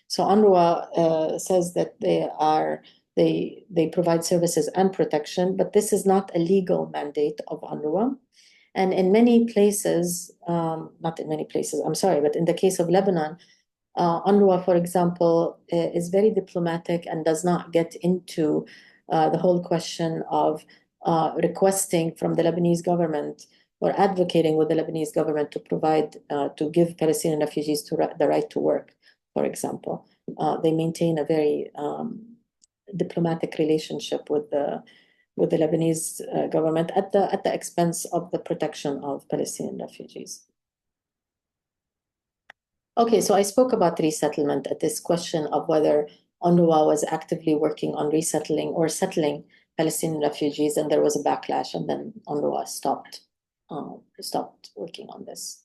So UNRWA says that they provide services and protection, but this is not a legal mandate of UNRWA. And in many places, not in many places, I'm sorry, but in the case of Lebanon, UNRWA, for example, is very diplomatic and does not get into the whole question of requesting from the Lebanese government or advocating with the Lebanese government to provide, to give Palestinian refugees the right to work, for example. They maintain a very diplomatic relationship with the Lebanese government at the expense of the protection of Palestinian refugees. Okay, so I spoke about resettlement at this question of whether UNRWA was actively working on resettling or settling Palestinian refugees, and there was a backlash, and then UNRWA stopped working on this.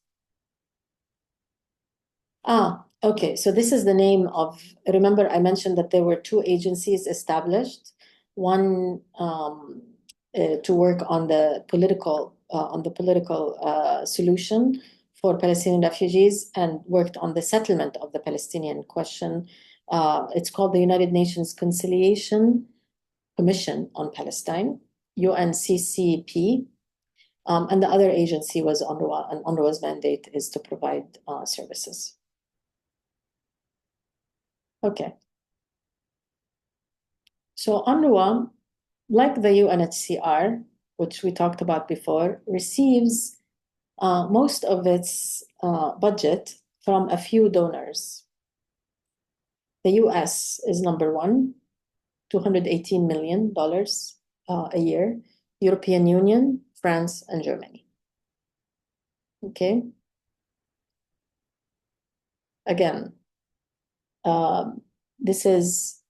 Okay, so this is the name of, remember I mentioned that there were 2 agencies established, one to work on the political solution for Palestinian refugees, and worked on the settlement of the Palestinian question. It's called the United Nations Conciliation Commission on Palestine, UNCCP, and the other agency was UNRWA, and UNRWA's mandate is to provide services. Okay. So UNRWA, like the UNHCR, which we talked about before, receives most of its budget from a few donors. The US is number 1, $218 million a year. European Union, France, and Germany. Okay. Again, this is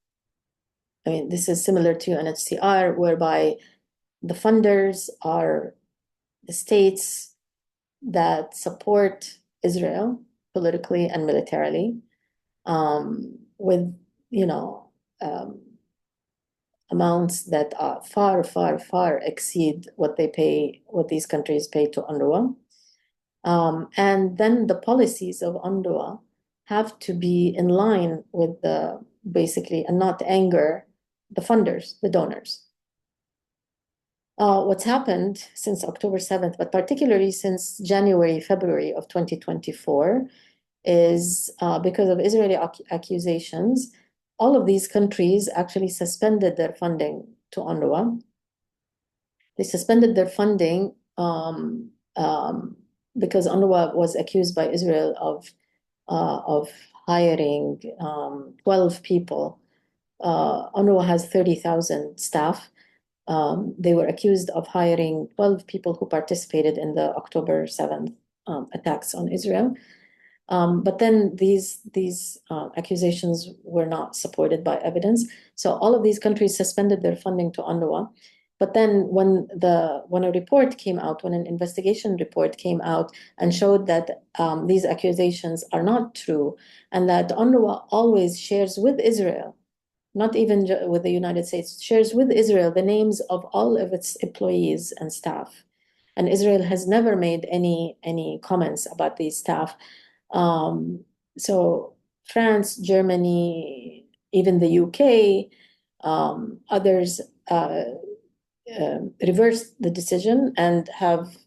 similar to UNHCR, whereby the funders are the states that support Israel politically and militarily, with, amounts that are far, far, far exceed what these countries pay to UNRWA. And then the policies of UNRWA have to be in line with basically, and not anger the funders, the donors. What's happened since October 7th, but particularly since January, February of 2024, is because of Israeli accusations, all of these countries actually suspended their funding to UNRWA. They suspended their funding because UNRWA was accused by Israel of hiring 12 people. UNRWA has 30,000 staff. They were accused of hiring 12 people who participated in the October 7th attacks on Israel. But then these accusations were not supported by evidence. So all of these countries suspended their funding to UNRWA. But then when a report came out, when an investigation report came out and showed that these accusations are not true, and that UNRWA always shares with Israel, not even with the United States, shares with Israel the names of all of its employees and staff. And Israel has never made any comments about these staff. So France, Germany, even the UK, others reversed the decision and have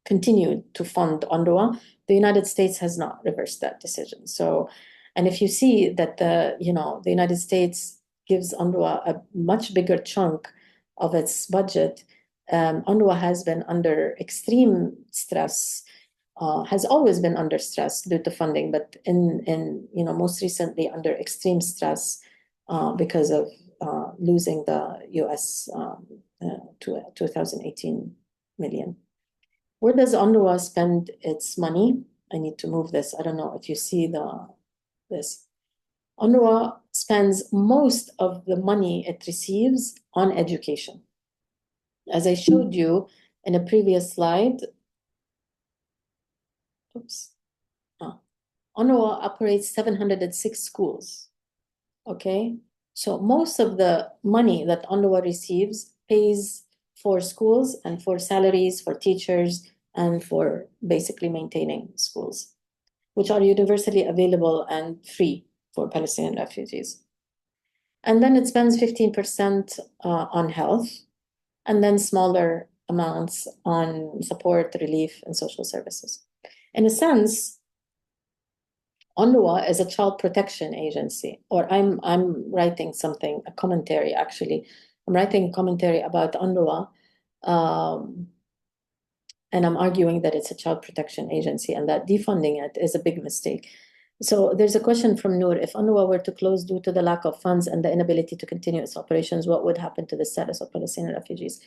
continued to fund UNRWA. The United States has not reversed that decision. So, and if you see that the United States gives UNRWA a much bigger chunk of its budget, UNRWA has been under extreme stress, has always been under stress due to funding, but in most recently under extreme stress because of losing the US 2018 million. Where does UNRWA spend its money? I need to move this. I don't know if you see this. UNRWA spends most of the money it receives on education. As I showed you in a previous slide, UNRWA operates 706 schools, okay? So most of the money that UNRWA receives pays for schools and for salaries for teachers and for basically maintaining schools, which are universally available and free for Palestinian refugees. And then it spends 15% on health, and then smaller amounts on support, relief, and social services. In a sense, UNRWA is a child protection agency, or I'm writing something, a commentary actually. I'm writing a commentary about UNRWA, and I'm arguing that it's a child protection agency and that defunding it is a big mistake. So there's a question from Noor: if UNRWA were to close due to the lack of funds and the inability to continue its operations, what would happen to the status of Palestinian refugees?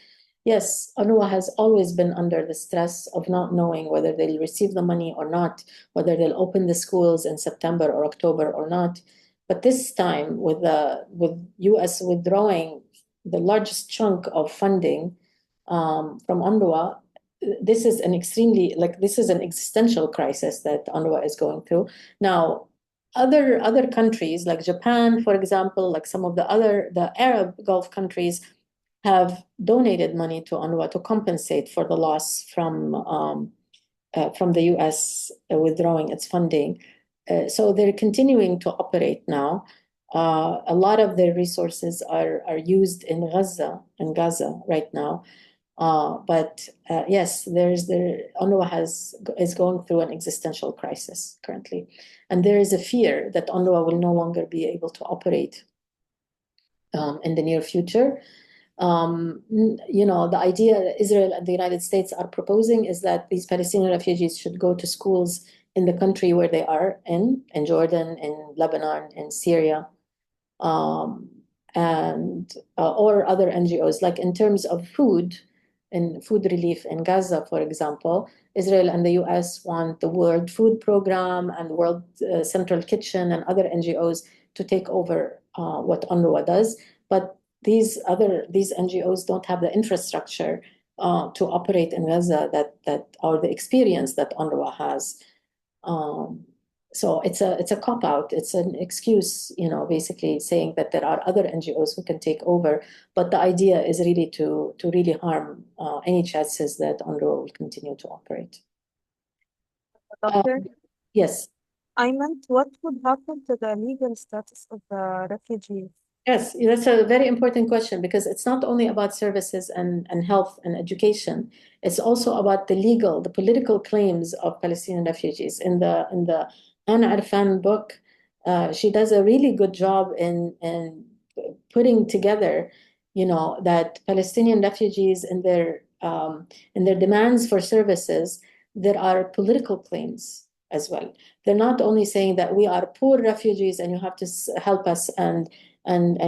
Yes, UNRWA has always been under the stress of not knowing whether they'll receive the money or not, whether they'll open the schools in September or October or not. But this time, with US withdrawing the largest chunk of funding from UNRWA, this is an existential crisis that UNRWA is going through. Now, other countries like Japan, for example, like some of the Arab Gulf countries, have donated money to UNRWA to compensate for the loss from the US withdrawing its funding. So they're continuing to operate now. A lot of their resources are used in Gaza right now. But yes, UNRWA is going through an existential crisis currently. And there is a fear that UNRWA will no longer be able to operate in the near future. The idea that Israel and the United States are proposing is that these Palestinian refugees should go to schools in the country where they are in Jordan, in Lebanon, in Syria, and or other NGOs. Like in terms of food relief in Gaza, for example, Israel and the US want the World Food Program and World Central Kitchen and other NGOs to take over what UNRWA does. But these NGOs don't have the infrastructure to operate in Gaza that or the experience that UNRWA has. So it's a cop-out. It's an excuse, basically saying that there are other NGOs who can take over. But the idea is really to really harm any chances that UNRWA will continue to operate. Doctor, Yes. I meant what would happen to the legal status of the refugees? Yes, that's a very important question because it's not only about services and health and education. It's also about the political claims of Palestinian refugees. In the Anna Arfan book, she does a really good job in putting together, that Palestinian refugees in their demands for services, there are political claims as well. They're not only saying that we are poor refugees and you have to help us and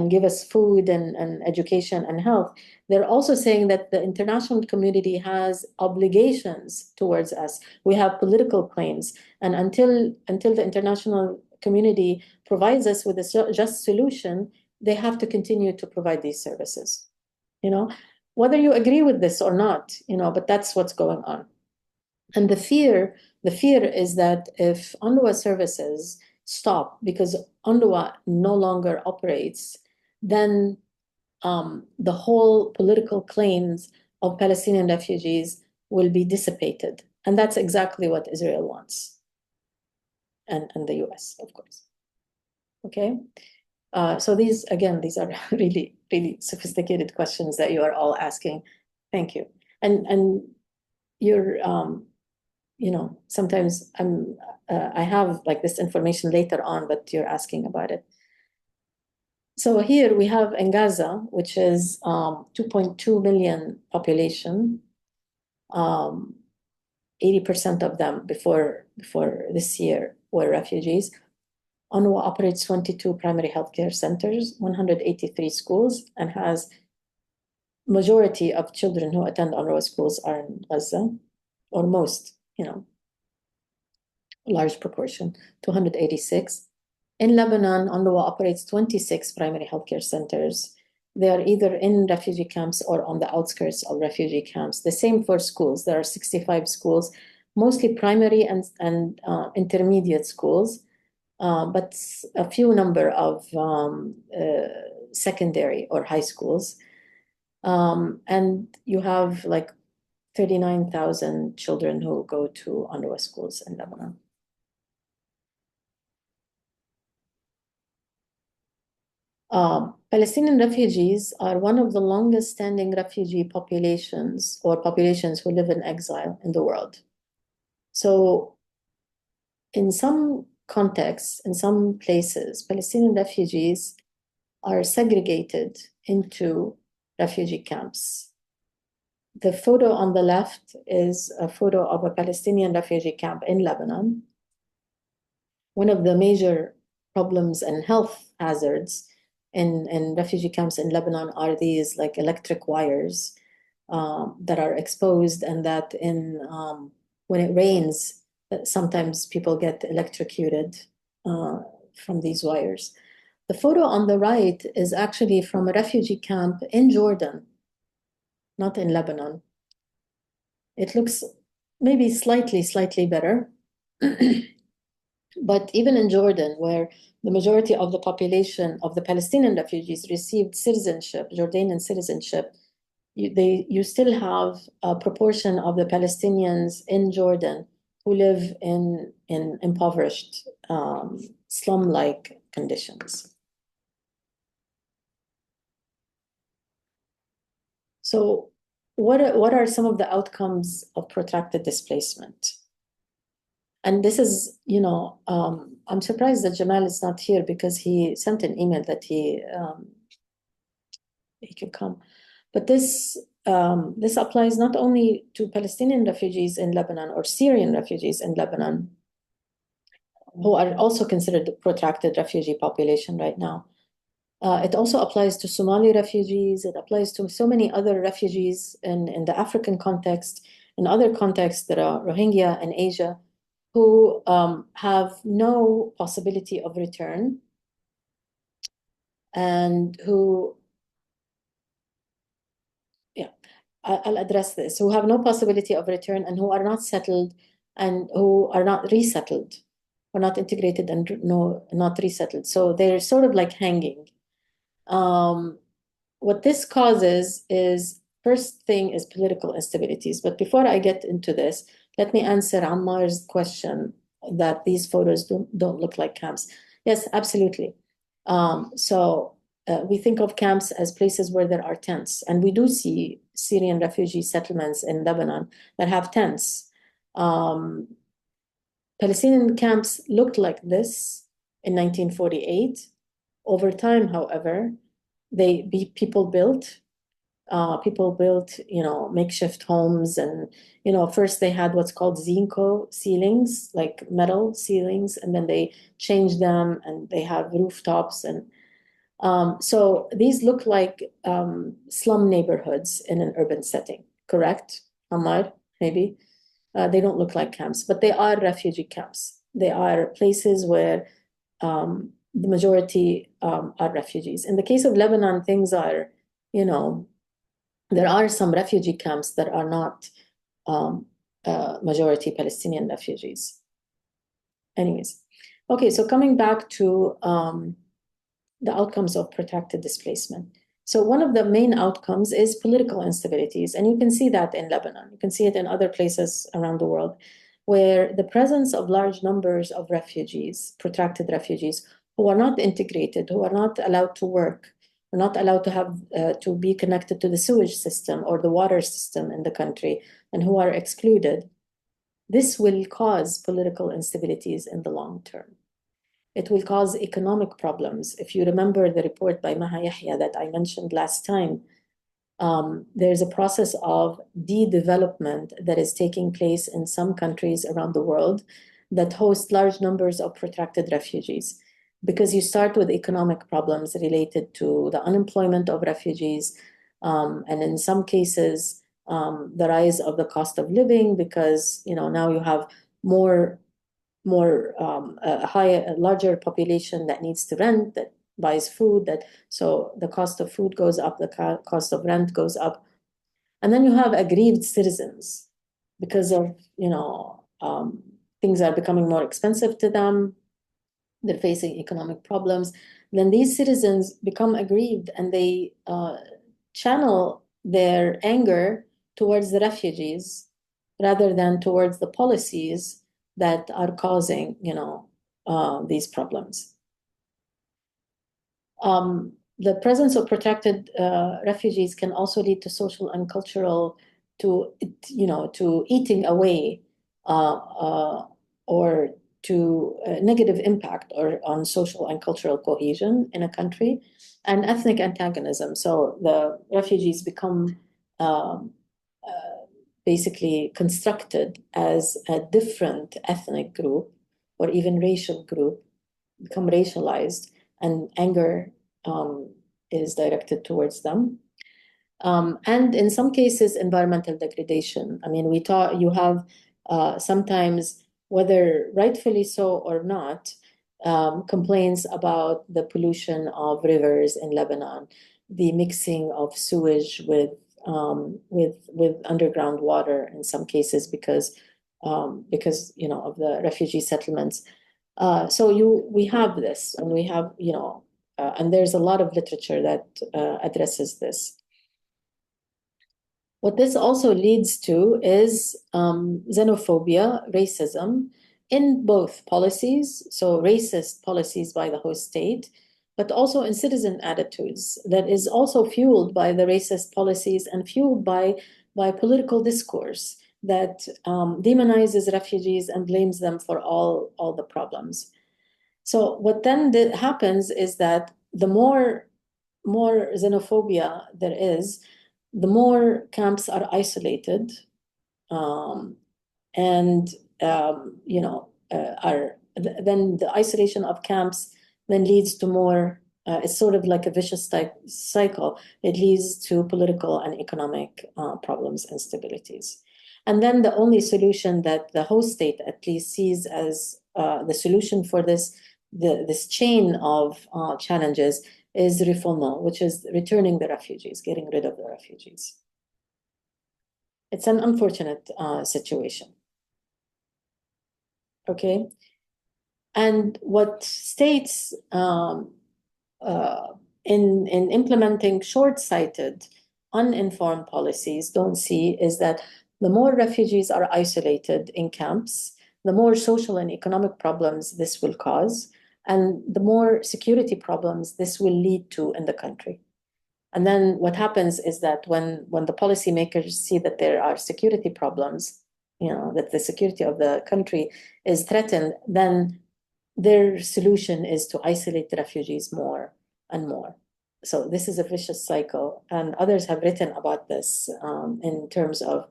give us food and education and health. They're also saying that the international community has obligations towards us. We have political claims. And until the international community provides us with a just solution, they have to continue to provide these services. Whether you agree with this or not, but that's what's going on. And the fear is that if UNRWA services stop because UNRWA no longer operates, then the whole political claims of Palestinian refugees will be dissipated. And that's exactly what Israel wants. And the US, of course. Okay? So these are really, really sophisticated questions that you are all asking. Thank you. And you're, sometimes I have like this information later on, but you're asking about it. So here we have in Gaza, which is 2.2 million population, 80% of them before this year were refugees. UNRWA operates 22 primary healthcare centers, 183 schools, and has majority of children who attend UNRWA schools are in Gaza, or most, large proportion, 286. In Lebanon, UNRWA operates 26 primary healthcare centers. They are either in refugee camps or on the outskirts of refugee camps. The same for schools. There are 65 schools, mostly primary and intermediate schools, but a few number of secondary or high schools. And you have like 39,000 children who go to UNRWA schools in Lebanon. Palestinian refugees are one of the longest standing refugee populations or populations who live in exile in the world. So in some contexts, in some places, Palestinian refugees are segregated into refugee camps. The photo on the left is a photo of a Palestinian refugee camp in Lebanon. One of the major problems and health hazards in refugee camps in Lebanon are these like electric wires that are exposed, and that when it rains, sometimes people get electrocuted from these wires. The photo on the right is actually from a refugee camp in Jordan, not in Lebanon. It looks maybe slightly better. But even in Jordan, where the majority of the population of the Palestinian refugees received citizenship, Jordanian citizenship, you still have a proportion of the Palestinians in Jordan who live in impoverished, slum-like conditions. So what are some of the outcomes of protracted displacement? And this is, I'm surprised that Jamal is not here because he sent an email that he could come. But this applies not only to Palestinian refugees in Lebanon or Syrian refugees in Lebanon, who are also considered the protracted refugee population right now. It also applies to Somali refugees. It applies to so many other refugees in the African context, in other contexts that are Rohingya and Asia, who have no possibility of return and who, I'll address this, who have no possibility of return and who are not settled and who are not resettled, or not integrated and not resettled. So they're sort of like hanging. What this causes is, first thing is political instabilities. But before I get into this, let me answer Ammar's question that these photos don't look like camps. Yes, absolutely. We think of camps as places where there are tents, and we do see Syrian refugee settlements in Lebanon that have tents. Palestinian camps looked like this in 1948. Over time, however, people built, makeshift homes, and first they had what's called zinco ceilings, like metal ceilings, and then they changed them, and they have rooftops, and so these look like slum neighborhoods in an urban setting, correct, Ammar? Maybe they don't look like camps, but they are refugee camps. They are places where the majority are refugees. In the case of Lebanon, things are, there are some refugee camps that are not majority Palestinian refugees. Anyways, okay, so coming back to the outcomes of protracted displacement. So one of the main outcomes is political instabilities, and you can see that in Lebanon. You can see it in other places around the world, where the presence of large numbers of refugees, protracted refugees, who are not integrated, who are not allowed to work, are not allowed to have to be connected to the sewage system or the water system in the country, and who are excluded, this will cause political instabilities in the long term. It will cause economic problems. If you remember the report by Maha Yahya that I mentioned last time, there's a process of de-development that is taking place in some countries around the world that host large numbers of protracted refugees. Because you start with economic problems related to the unemployment of refugees, and in some cases, the rise of the cost of living, because now you have a larger population that needs to rent, that buys food, so the cost of food goes up, the cost of rent goes up. And then you have aggrieved citizens because of, things are becoming more expensive to them. They're facing economic problems. Then these citizens become aggrieved, and they channel their anger towards the refugees rather than towards the policies that are causing, these problems. The presence of protected refugees can also lead to social and cultural, to eating away or to negative impact or on social and cultural cohesion in a country, and ethnic antagonism. So the refugees become basically constructed as a different ethnic group or even racial group, become racialized, and anger is directed towards them. And in some cases, environmental degradation. I mean, you have sometimes, whether rightfully so or not, complaints about the pollution of rivers in Lebanon, the mixing of sewage with underground water in some cases because of the refugee settlements. So we have this, and we have and there's a lot of literature that addresses this. What this also leads to is xenophobia, racism, in both policies, so racist policies by the host state, but also in citizen attitudes that is also fueled by the racist policies and fueled by political discourse that demonizes refugees and blames them for all the problems. So what then happens is that the more xenophobia there is, the more camps are isolated, and then the isolation of camps then leads to more. It's sort of like a vicious cycle. It leads to political and economic problems and instabilities. And then the only solution that the host state at least sees as the solution for this chain of challenges is refoulement, which is returning the refugees, getting rid of the refugees. It's an unfortunate situation. Okay. And what states in implementing short-sighted, uninformed policies don't see is that the more refugees are isolated in camps, the more social and economic problems this will cause, and the more security problems this will lead to in the country. And then what happens is that when the policymakers see that there are security problems, that the security of the country is threatened, then their solution is to isolate the refugees more and more. So this is a vicious cycle, and others have written about this in terms of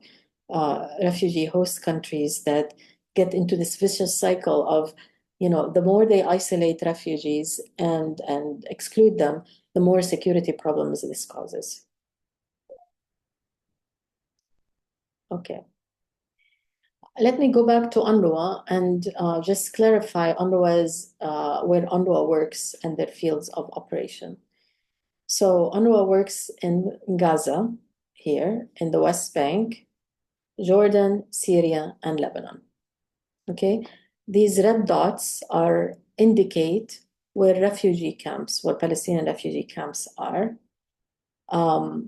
refugee host countries that get into this vicious cycle of, the more they isolate refugees and exclude them, the more security problems this causes. Okay. Let me go back to UNRWA and just clarify UNRWA's where UNRWA works and their fields of operation. So UNRWA works in Gaza, here in the West Bank, Jordan, Syria, and Lebanon. Okay, these red dots indicate where refugee camps, where Palestinian refugee camps are.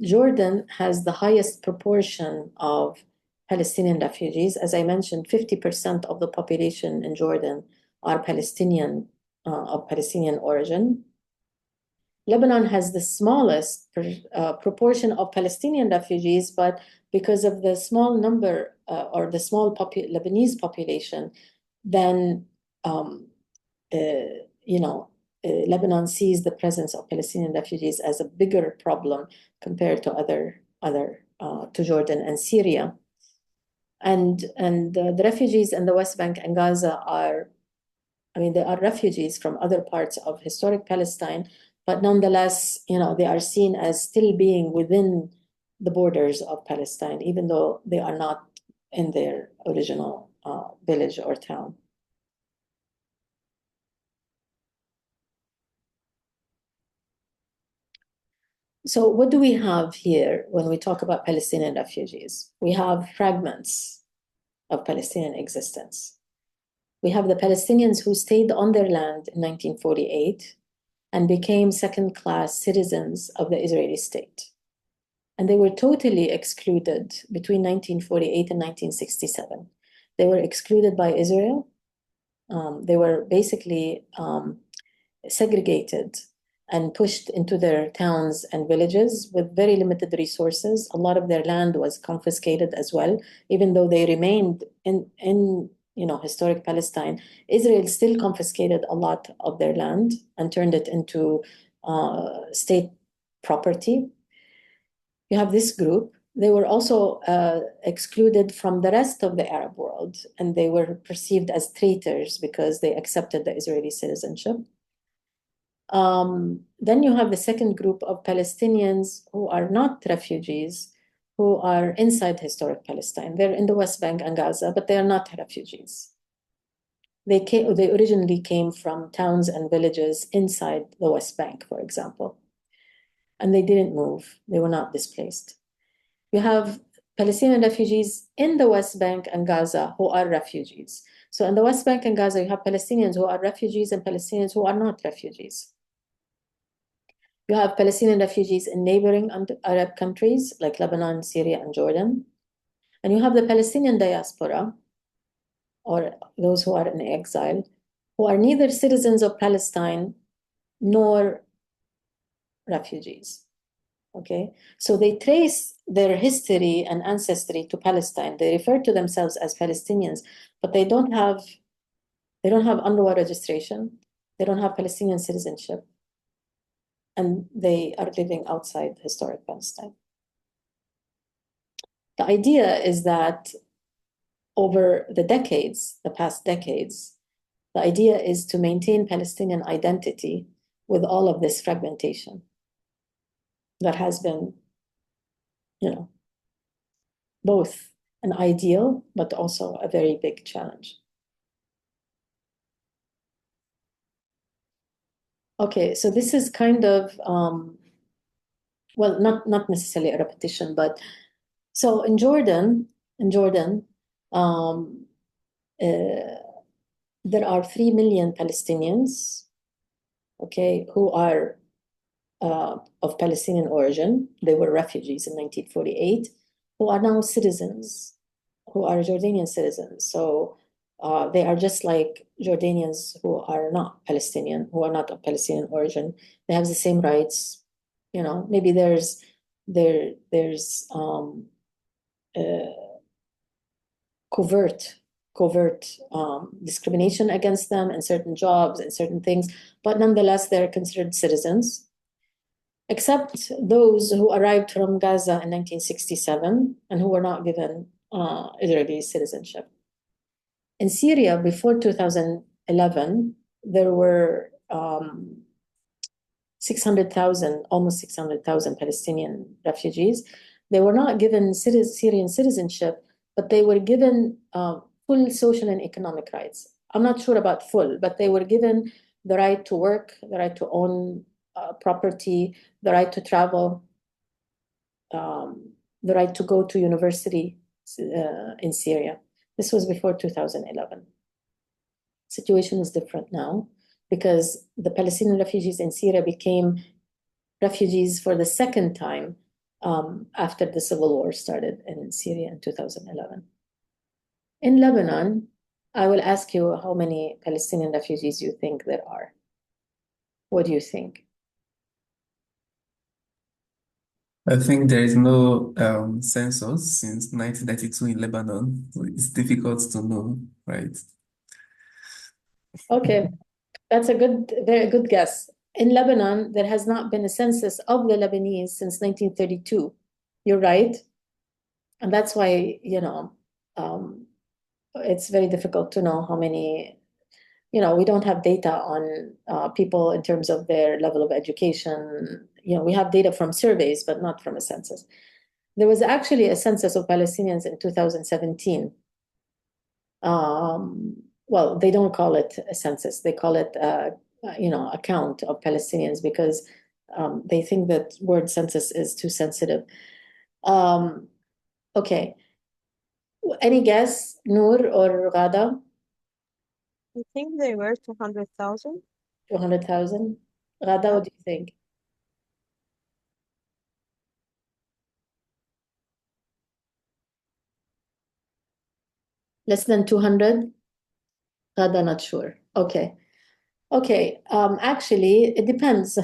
Jordan has the highest proportion of Palestinian refugees. As I mentioned, 50% of the population in Jordan are Palestinian, of Palestinian origin. Lebanon has the smallest proportion of Palestinian refugees, but because of the small number or the small Lebanese population, then Lebanon sees the presence of Palestinian refugees as a bigger problem compared to to Jordan and Syria. And the refugees in the West Bank and Gaza they are refugees from other parts of historic Palestine, but nonetheless, they are seen as still being within the borders of Palestine, even though they are not in their original village or town. So what do we have here when we talk about Palestinian refugees? We have fragments of Palestinian existence. We have the Palestinians who stayed on their land in 1948 and became second-class citizens of the Israeli state. And they were totally excluded between 1948 and 1967. They were excluded by Israel. They were basically segregated and pushed into their towns and villages with very limited resources. A lot of their land was confiscated as well, even though they remained in historic Palestine. Israel still confiscated a lot of their land and turned it into state property. You have this group. They were also excluded from the rest of the Arab world, and they were perceived as traitors because they accepted the Israeli citizenship. Then you have the second group of Palestinians who are not refugees, who are inside historic Palestine. They're in the West Bank and Gaza, but they are not refugees. They originally came from towns and villages inside the West Bank, for example, and they didn't move. They were not displaced. You have Palestinian refugees in the West Bank and Gaza who are refugees. So in the West Bank and Gaza, you have Palestinians who are refugees and Palestinians who are not refugees. You have Palestinian refugees in neighboring Arab countries like Lebanon, Syria, and Jordan. And you have the Palestinian diaspora, or those who are in exile, who are neither citizens of Palestine nor refugees. Okay, so they trace their history and ancestry to Palestine. They refer to themselves as Palestinians, but they don't have UNRWA registration. They don't have Palestinian citizenship, and they are living outside historic Palestine. The idea is that over the past decades, the idea is to maintain Palestinian identity with all of this fragmentation that has been, both an ideal, but also a very big challenge. Okay, so this is kind of, well, not necessarily a repetition, but So in Jordan, um, there are 3 million Palestinians, okay, who are of Palestinian origin. They were refugees in 1948, who are now citizens, who are Jordanian citizens. So they are just like Jordanians who are not Palestinian, who are not of Palestinian origin. They have the same rights. You know, maybe there's covert discrimination against them in certain jobs and certain things, but nonetheless, they're considered citizens, except those who arrived from Gaza in 1967 and who were not given Israeli citizenship. In Syria, before 2011, there were 600,000, almost 600,000 Palestinian refugees. They were not given Syrian citizenship, but they were given full social and economic rights. I'm not sure about full, but they were given the right to work, the right to own property, the right to travel, the right to go to university in Syria. This was before 2011. Situation is different now because the Palestinian refugees in Syria became refugees for the second time after the civil war started in Syria in 2011. In Lebanon, I will ask you how many Palestinian refugees you think there are. What do you think? I think there is no census since 1992 in Lebanon. So it's difficult to know, right? Okay, that's a very good guess. In Lebanon, there has not been a census of the Lebanese since 1932. You're right. And that's why, it's very difficult to know how many, we don't have data on people in terms of their level of education. We have data from surveys, but not from a census. There was actually a census of Palestinians in 2017. Well, they don't call it a census. They call it, a count of Palestinians because they think that word census is too sensitive. Okay. Any guess, Noor or Ghada? I think they were 200,000. 200,000? Ghada, Yeah. what do you think? Less than 200? Ghada, not sure. Okay. Okay. Actually, it depends.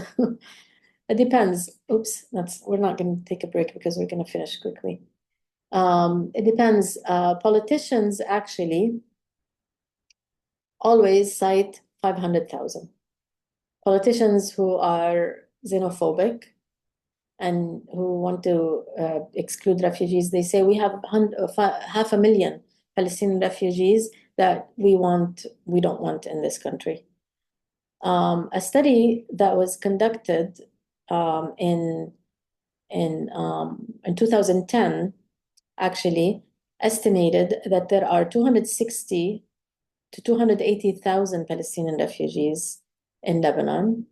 It depends. Oops, we're not going to take a break because we're going to finish quickly. It depends. Politicians actually always cite 500,000. Politicians who are xenophobic and who want to exclude refugees, they say we have 500,000 Palestinian refugees that we don't want in this country. A study that was conducted in 2010 actually estimated that there are 260 to 280,000 Palestinian refugees in Lebanon.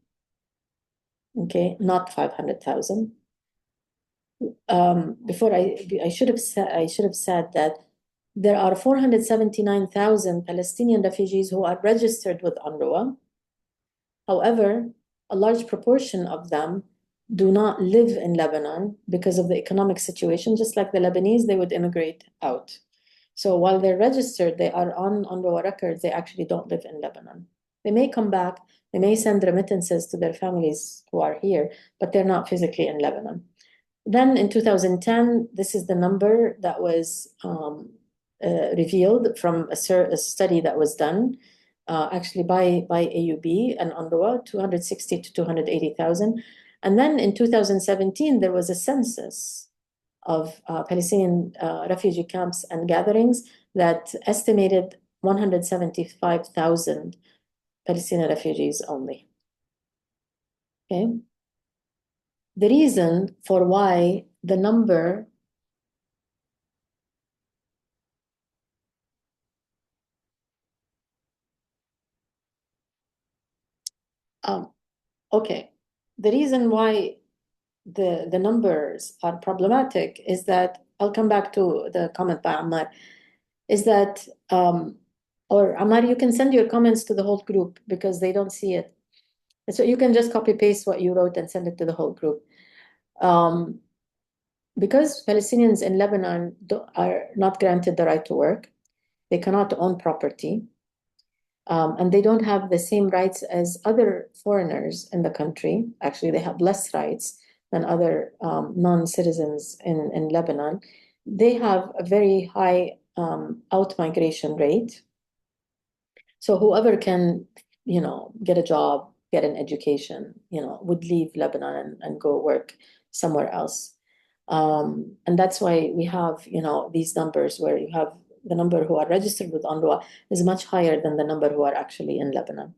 Okay, not 500,000. Before I should have said that there are 479,000 Palestinian refugees who are registered with UNRWA. However, a large proportion of them do not live in Lebanon because of the economic situation. Just like the Lebanese, they would immigrate out. So while they're registered, they are on UNRWA records, they actually don't live in Lebanon. They may come back, they may send remittances to their families who are here, but they're not physically in Lebanon. Then in 2010, this is the number that was revealed from a study that was done actually by AUB and UNRWA, 260 to 280,000. And then in 2017, there was a census of Palestinian refugee camps and gatherings that estimated 175,000 Palestinian refugees only. Okay. The reason for why the number okay, the reason why the numbers are problematic is that I'll come back to the comment by Ammar, is that, or Ammar, you can send your comments to the whole group because they don't see it. So you can just copy paste what you wrote and send it to the whole group. Because Palestinians in Lebanon are not granted the right to work, they cannot own property, and they don't have the same rights as other foreigners in the country. Actually, they have less rights than other non-citizens in Lebanon. They have a very high out-migration rate. So whoever can, get a job, get an education, would leave Lebanon and go work somewhere else. And that's why we have, these numbers where you have the number who are registered with UNRWA is much higher than the number who are actually in Lebanon.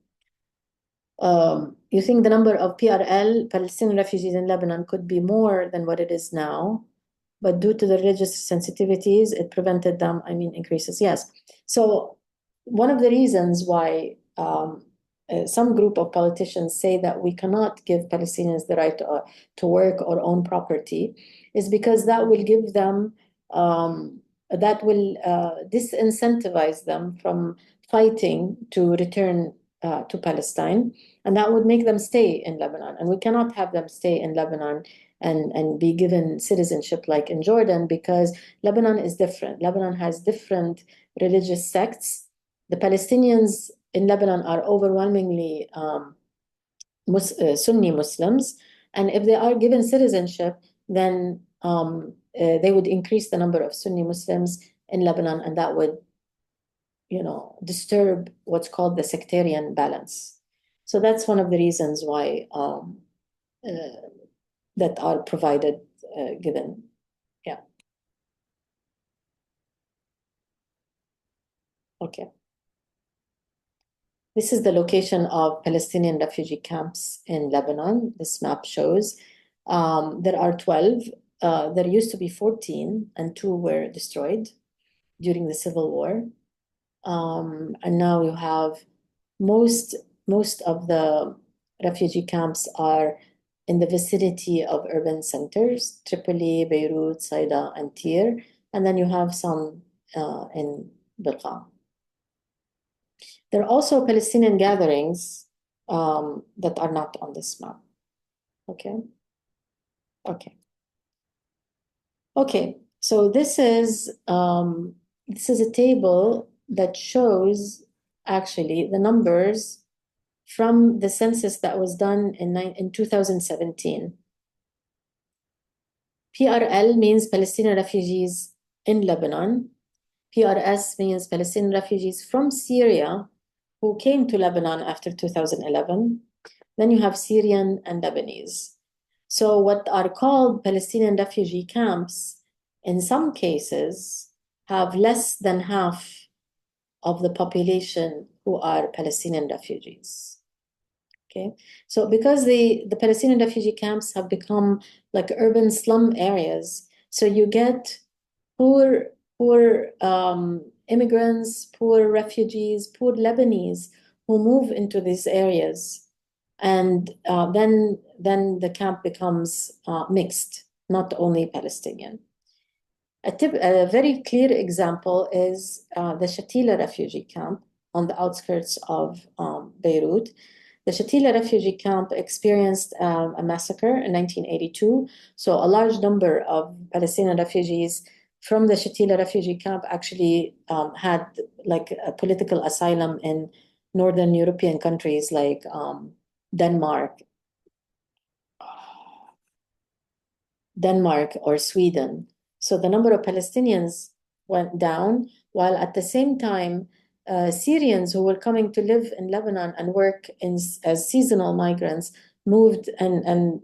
You think the number of PRL, Palestinian refugees in Lebanon, could be more than what it is now, but due to the religious sensitivities, it prevented them, increases, yes. So one of the reasons why some group of politicians say that we cannot give Palestinians the right to work or own property is because that will give them, that will disincentivize them from fighting to return to Palestine, and that would make them stay in Lebanon. And we cannot have them stay in Lebanon and be given citizenship like in Jordan, because Lebanon is different. Lebanon has different religious sects. The Palestinians in Lebanon are overwhelmingly Sunni Muslims, and if they are given citizenship, then they would increase the number of Sunni Muslims in Lebanon, and that would, disturb what's called the sectarian balance. So that's one of the reasons why that are provided, given. Yeah. Okay. This is the location of Palestinian refugee camps in Lebanon. This map shows there are 12. There used to be 14, and 2 were destroyed during the Civil War. And now you have most of the refugee camps are in the vicinity of urban centers, Tripoli, Beirut, Saida, and Tyre. And then you have some in Bekaa. There are also Palestinian gatherings that are not on this map. Okay. Okay. So this is a table that shows actually the numbers from the census that was done in 2017. PRL means Palestinian refugees in Lebanon. PRS means Palestinian refugees from Syria who came to Lebanon after 2011. Then you have Syrian and Lebanese. So what are called Palestinian refugee camps, in some cases, have less than half of the population who are Palestinian refugees. Okay, so because the Palestinian refugee camps have become like urban slum areas, so you get poor immigrants, poor refugees, poor Lebanese who move into these areas, and then the camp becomes mixed, not only Palestinian. A very clear example is the Shatila refugee camp on the outskirts of Beirut. The Shatila refugee camp experienced a massacre in 1982. So a large number of Palestinian refugees from the Shatila refugee camp actually had like a political asylum in Northern European countries like Denmark or Sweden. So the number of Palestinians went down, while at the same time, Syrians who were coming to live in Lebanon and work as seasonal migrants moved and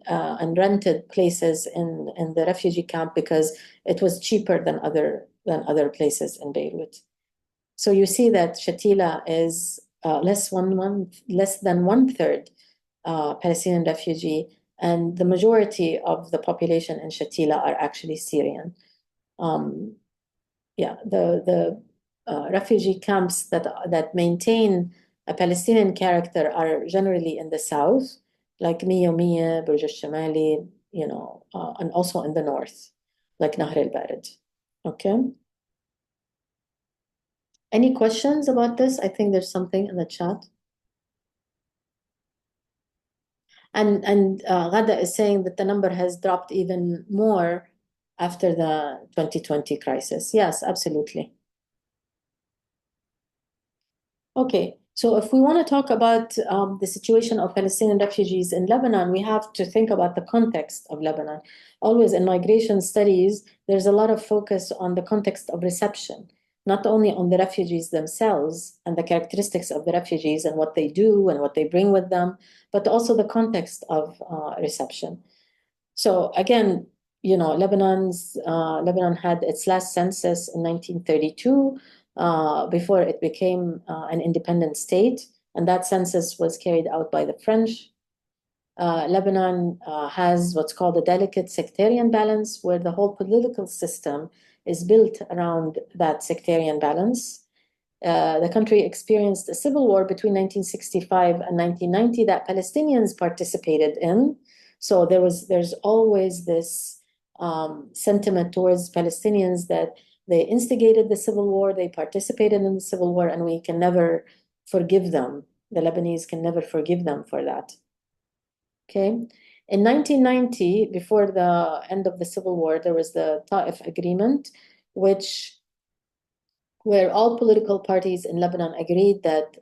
rented places in the refugee camp because it was cheaper than other places in Beirut. So you see that Shatila is less than 1/3 Palestinian refugee, and the majority of the population in Shatila are actually Syrian. The refugee camps that maintain a Palestinian character are generally in the south, like Mia Mia, Burj al-Shamali, and also in the north, like Nahr al-Barid. Okay. Any questions about this? I think there's something in the chat. And Ghada is saying that the number has dropped even more after the 2020 crisis. Yes, absolutely. Okay, so if we want to talk about the situation of Palestinian refugees in Lebanon, we have to think about the context of Lebanon. Always in migration studies, there's a lot of focus on the context of reception, not only on the refugees themselves and the characteristics of the refugees and what they do and what they bring with them, but also the context of reception. So again, you know, Lebanon had its last census in 1932, before it became an independent state, and that census was carried out by the French. Lebanon has what's called a delicate sectarian balance, where the whole political system is built around that sectarian balance. The country experienced a civil war between 1965 and 1990 that Palestinians participated in. So there's always this sentiment towards Palestinians that they instigated the civil war, they participated in the civil war, and we can never forgive them. The Lebanese can never forgive them for that. Okay. In 1990, before the end of the civil war, there was the Ta'if Agreement, where all political parties in Lebanon agreed that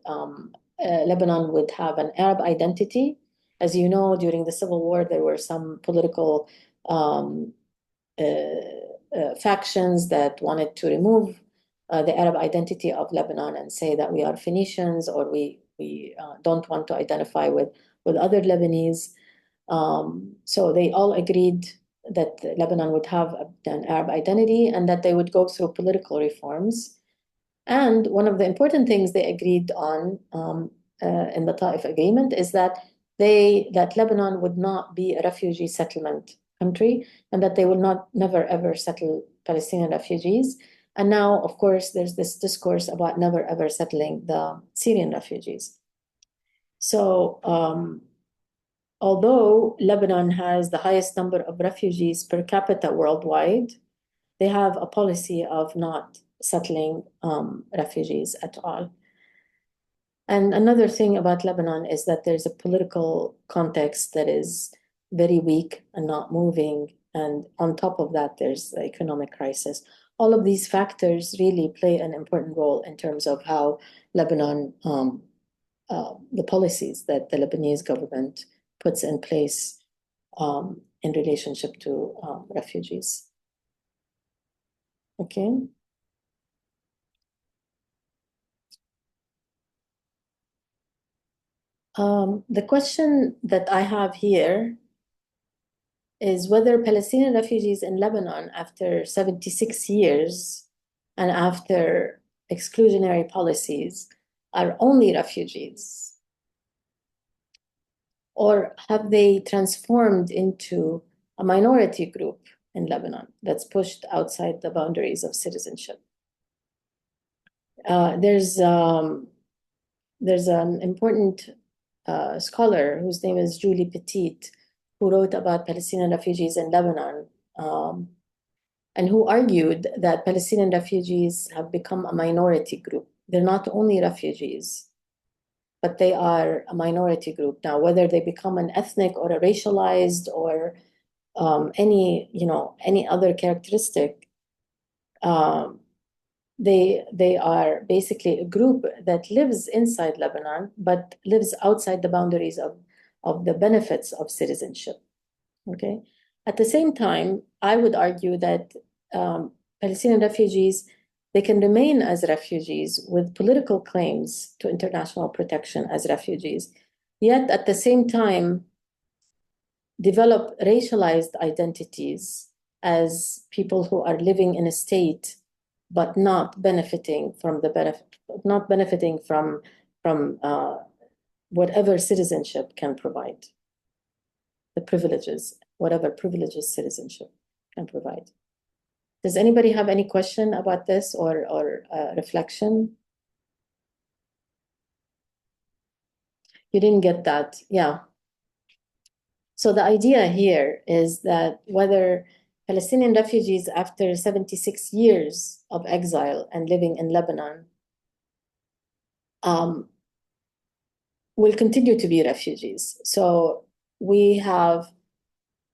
Lebanon would have an Arab identity. As you know, during the civil war, there were some political factions that wanted to remove the Arab identity of Lebanon and say that we are Phoenicians, or we don't want to identify with other Lebanese. So they all agreed that Lebanon would have an Arab identity and that they would go through political reforms. And one of the important things they agreed on in the Ta'if Agreement is that Lebanon would not be a refugee settlement country, and that they will never ever settle Palestinian refugees. And now, of course, there's this discourse about never ever settling the Syrian refugees. So although Lebanon has the highest number of refugees per capita worldwide, they have a policy of not settling refugees at all. And another thing about Lebanon is that there's a political context that is very weak and not moving. And on top of that, there's the economic crisis. All of these factors really play an important role in terms of how Lebanon, the policies that the Lebanese government puts in place in relationship to refugees. Okay. The question that I have here is whether Palestinian refugees in Lebanon, after 76 years and after exclusionary policies, are only refugees, or have they transformed into a minority group in Lebanon that's pushed outside the boundaries of citizenship? There's an important scholar whose name is Julie Petit, who wrote about Palestinian refugees in Lebanon, and who argued that Palestinian refugees have become a minority group. They're not only refugees, but they are a minority group. Now, whether they become an ethnic or a racialized or any other characteristic, they are basically a group that lives inside Lebanon, but lives outside the boundaries of the benefits of citizenship. Okay. At the same time, I would argue that Palestinian refugees, they can remain as refugees with political claims to international protection as refugees, yet at the same time develop racialized identities as people who are living in a state but not benefiting from whatever citizenship can provide, the privileges, whatever privileges citizenship can provide. Does anybody have any question about this or reflection? You didn't get that, yeah. So the idea here is that whether Palestinian refugees after 76 years of exile and living in Lebanon will continue to be refugees. So we have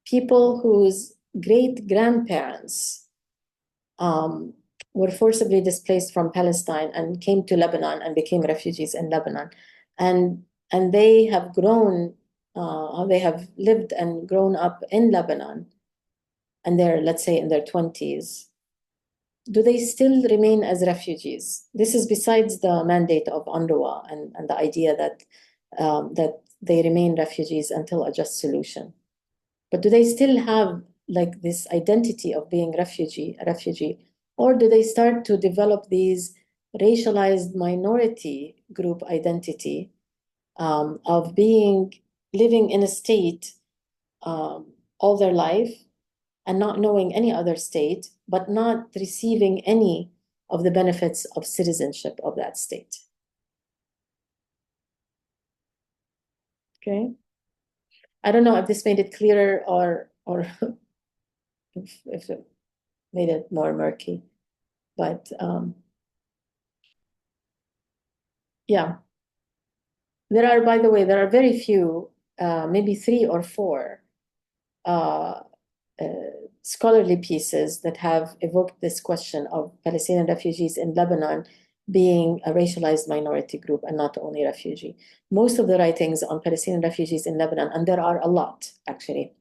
people whose great-grandparents were forcibly displaced from Palestine and came to Lebanon and became refugees in Lebanon. And they have grown, they have lived and grown up in Lebanon, and they're, let's say, in their 20s. Do they still remain as refugees? This is besides the mandate of UNRWA and the idea that, that they remain refugees until a just solution. But do they still have like this identity of being a refugee, or do they start to develop these racialized minority group identity of living in a state all their life and not knowing any other state, but not receiving any of the benefits of citizenship of that state? Okay. I don't know if this made it clearer or if it made it more murky, but yeah. There are, by the way, there are very few, maybe 3 or 4 scholarly pieces that have evoked this question of Palestinian refugees in Lebanon being a racialized minority group and not only refugee. Most of the writings on Palestinian refugees in Lebanon, and there are a lot actually,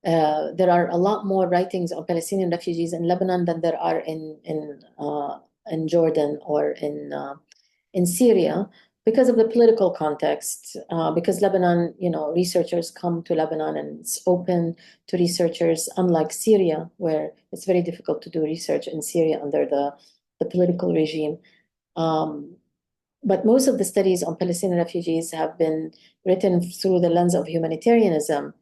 there are a lot more writings on Palestinian refugees in Lebanon than there are in Jordan or in Syria, because of the political context, because Lebanon, researchers come to Lebanon and it's open to researchers, unlike Syria, where it's very difficult to do research in Syria under the political regime. But most of the studies on Palestinian refugees have been written through the lens of humanitarianism,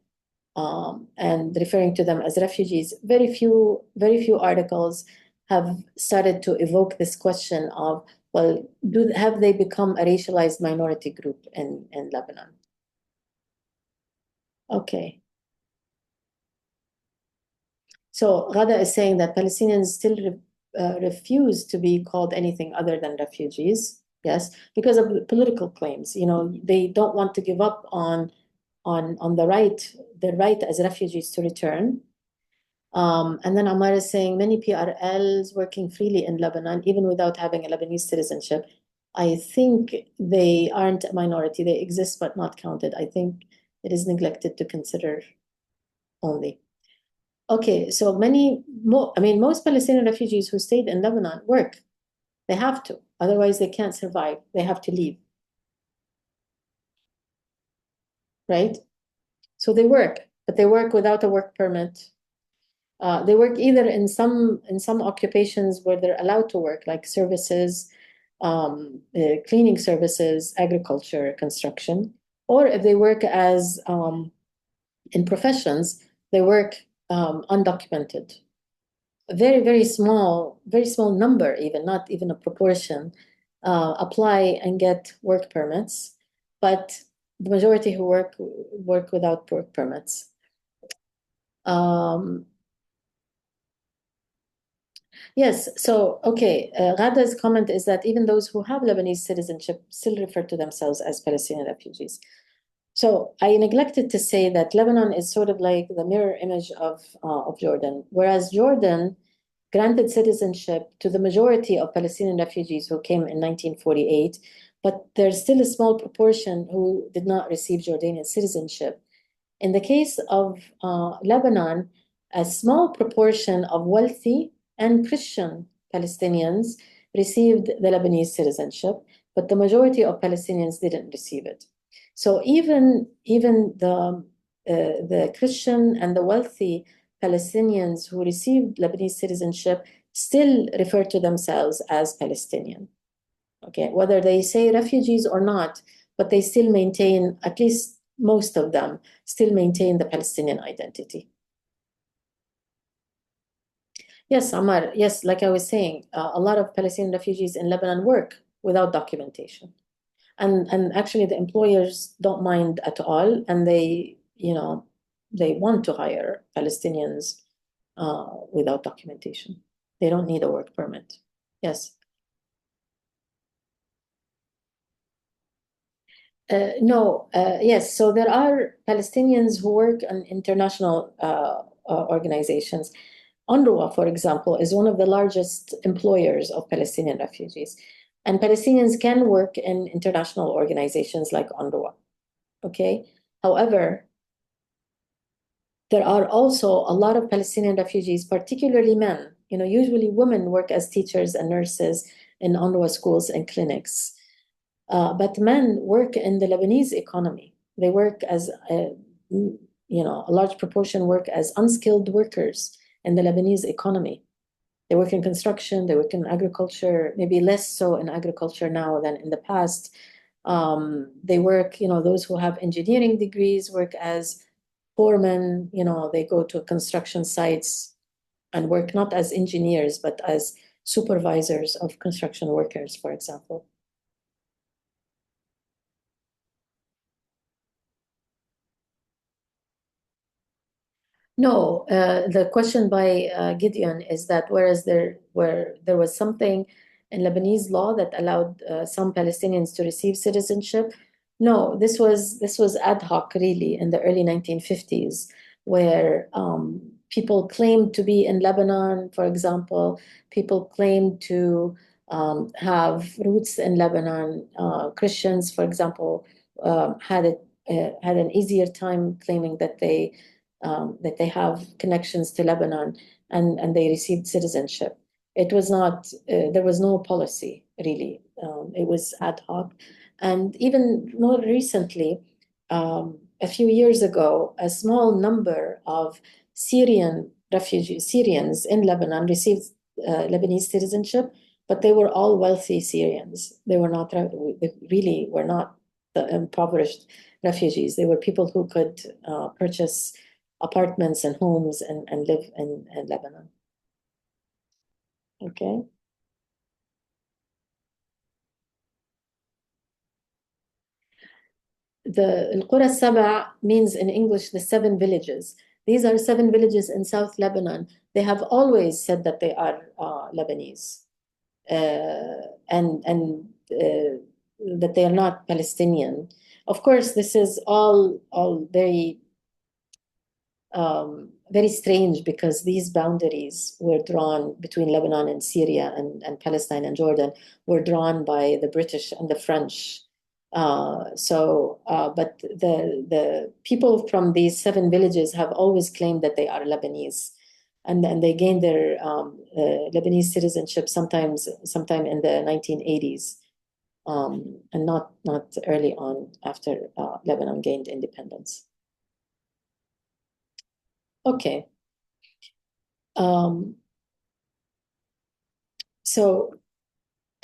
and referring to them as refugees. Very few articles have started to evoke this question of, well, have they become a racialized minority group in Lebanon? Okay. So Ghada is saying that Palestinians still refuse to be called anything other than refugees. Yes, because of political claims. They don't want to give up on the right as refugees to return. And then Amar is saying many PRLs working freely in Lebanon, even without having a Lebanese citizenship. I think they aren't a minority. They exist but not counted. I think it is neglected to consider only. Okay, so most Palestinian refugees who stayed in Lebanon work. They have to, otherwise they can't survive. They have to leave. Right? So they work, but they work without a work permit. They work either in some occupations where they're allowed to work, like services, cleaning services, agriculture, construction, or if they work as in professions, they work undocumented. A very small number, even not even a proportion, apply and get work permits, but the majority who work without work permits. Yes, so, okay, Ghada's comment is that even those who have Lebanese citizenship still refer to themselves as Palestinian refugees. So I neglected to say that Lebanon is sort of like the mirror image of Jordan, whereas Jordan granted citizenship to the majority of Palestinian refugees who came in 1948, but there's still a small proportion who did not receive Jordanian citizenship. In the case of Lebanon, a small proportion of wealthy and Christian Palestinians received the Lebanese citizenship, but the majority of Palestinians didn't receive it. So even the Christian and the wealthy Palestinians who received Lebanese citizenship still refer to themselves as Palestinian. Okay, whether they say refugees or not, but they still maintain, at least most of them, still maintain the Palestinian identity. Yes, Amar, yes, like I was saying, a lot of Palestinian refugees in Lebanon work without documentation. And actually the employers don't mind at all, and they want to hire Palestinians without documentation. They don't need a work permit. Yes. No, yes. So there are Palestinians who work in international organizations. UNRWA, for example, is one of the largest employers of Palestinian refugees. And Palestinians can work in international organizations like UNRWA. Okay. However, there are also a lot of Palestinian refugees, particularly men. Usually women work as teachers and nurses in UNRWA schools and clinics. But men work in the Lebanese economy. They work as, a large proportion work as unskilled workers in the Lebanese economy. They work in construction, they work in agriculture, maybe less so in agriculture now than in the past. They work, those who have engineering degrees work as foremen, they go to construction sites and work not as engineers, but as supervisors of construction workers, for example. No, the question by Gideon is that where there was something in Lebanese law that allowed some Palestinians to receive citizenship. No, this was ad hoc really in the early 1950s, where people claimed to be in Lebanon, for example. People claimed to have roots in Lebanon. Christians, for example, had an easier time claiming that they have connections to Lebanon, and they received citizenship. It was not, there was no policy really. It was ad hoc. And even more recently, a few years ago, a small number of Syrians in Lebanon received Lebanese citizenship, but they were all wealthy Syrians. They really were not the impoverished refugees. They were people who could purchase apartments and homes and live in Lebanon. Okay. The القرى السبع means in English the 7 villages. These are 7 villages in South Lebanon. They have always said that they are Lebanese, and that they are not Palestinian. Of course, this is all very very strange, because these boundaries were drawn between Lebanon and Syria and Palestine and Jordan were drawn by the British and the French. But the people from these 7 villages have always claimed that they are Lebanese, and they gained their Lebanese citizenship sometime in the 1980s, and not early on after Lebanon gained independence. Okay. So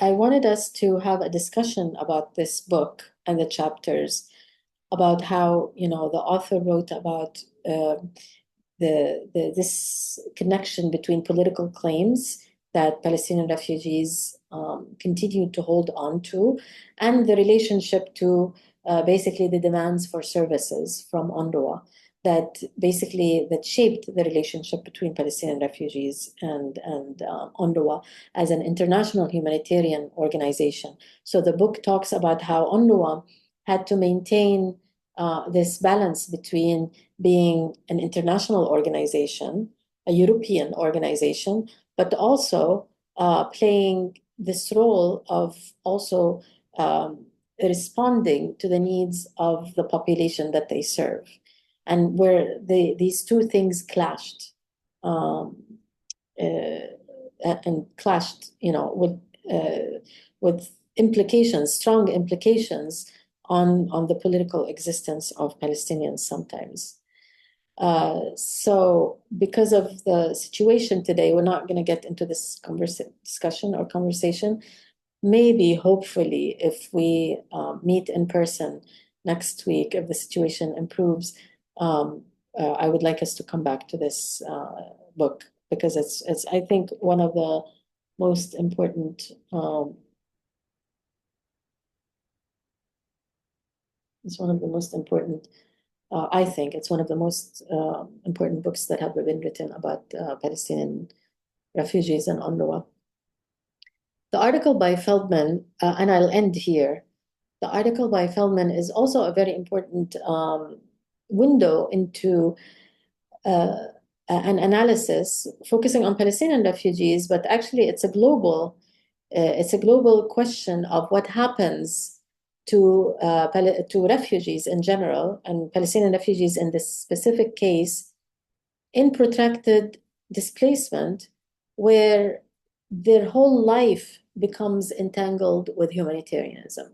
I wanted us to have a discussion about this book and the chapters, about how, the author wrote about this connection between political claims that Palestinian refugees continue to hold on to, and the relationship to basically the demands for services from UNRWA that shaped the relationship between Palestinian refugees and UNRWA as an international humanitarian organization. So the book talks about how UNRWA had to maintain this balance between being an international organization, a European organization, but also playing this role of also responding to the needs of the population that they serve, and where these two things clashed, and clashed, with strong implications on the political existence of Palestinians sometimes. So because of the situation today, we're not going to get into this discussion or conversation. Maybe, hopefully, if we meet in person next week, if the situation improves, I would like us to come back to this book, because it's I think one of the most important I think it's one of the most important books that have been written about Palestinian refugees and UNRWA. The article by Feldman, and I'll end here. The article by Feldman is also a very important window into an analysis focusing on Palestinian refugees, but actually it's a global question of what happens to refugees in general, and Palestinian refugees in this specific case, in protracted displacement, where their whole life becomes entangled with humanitarianism.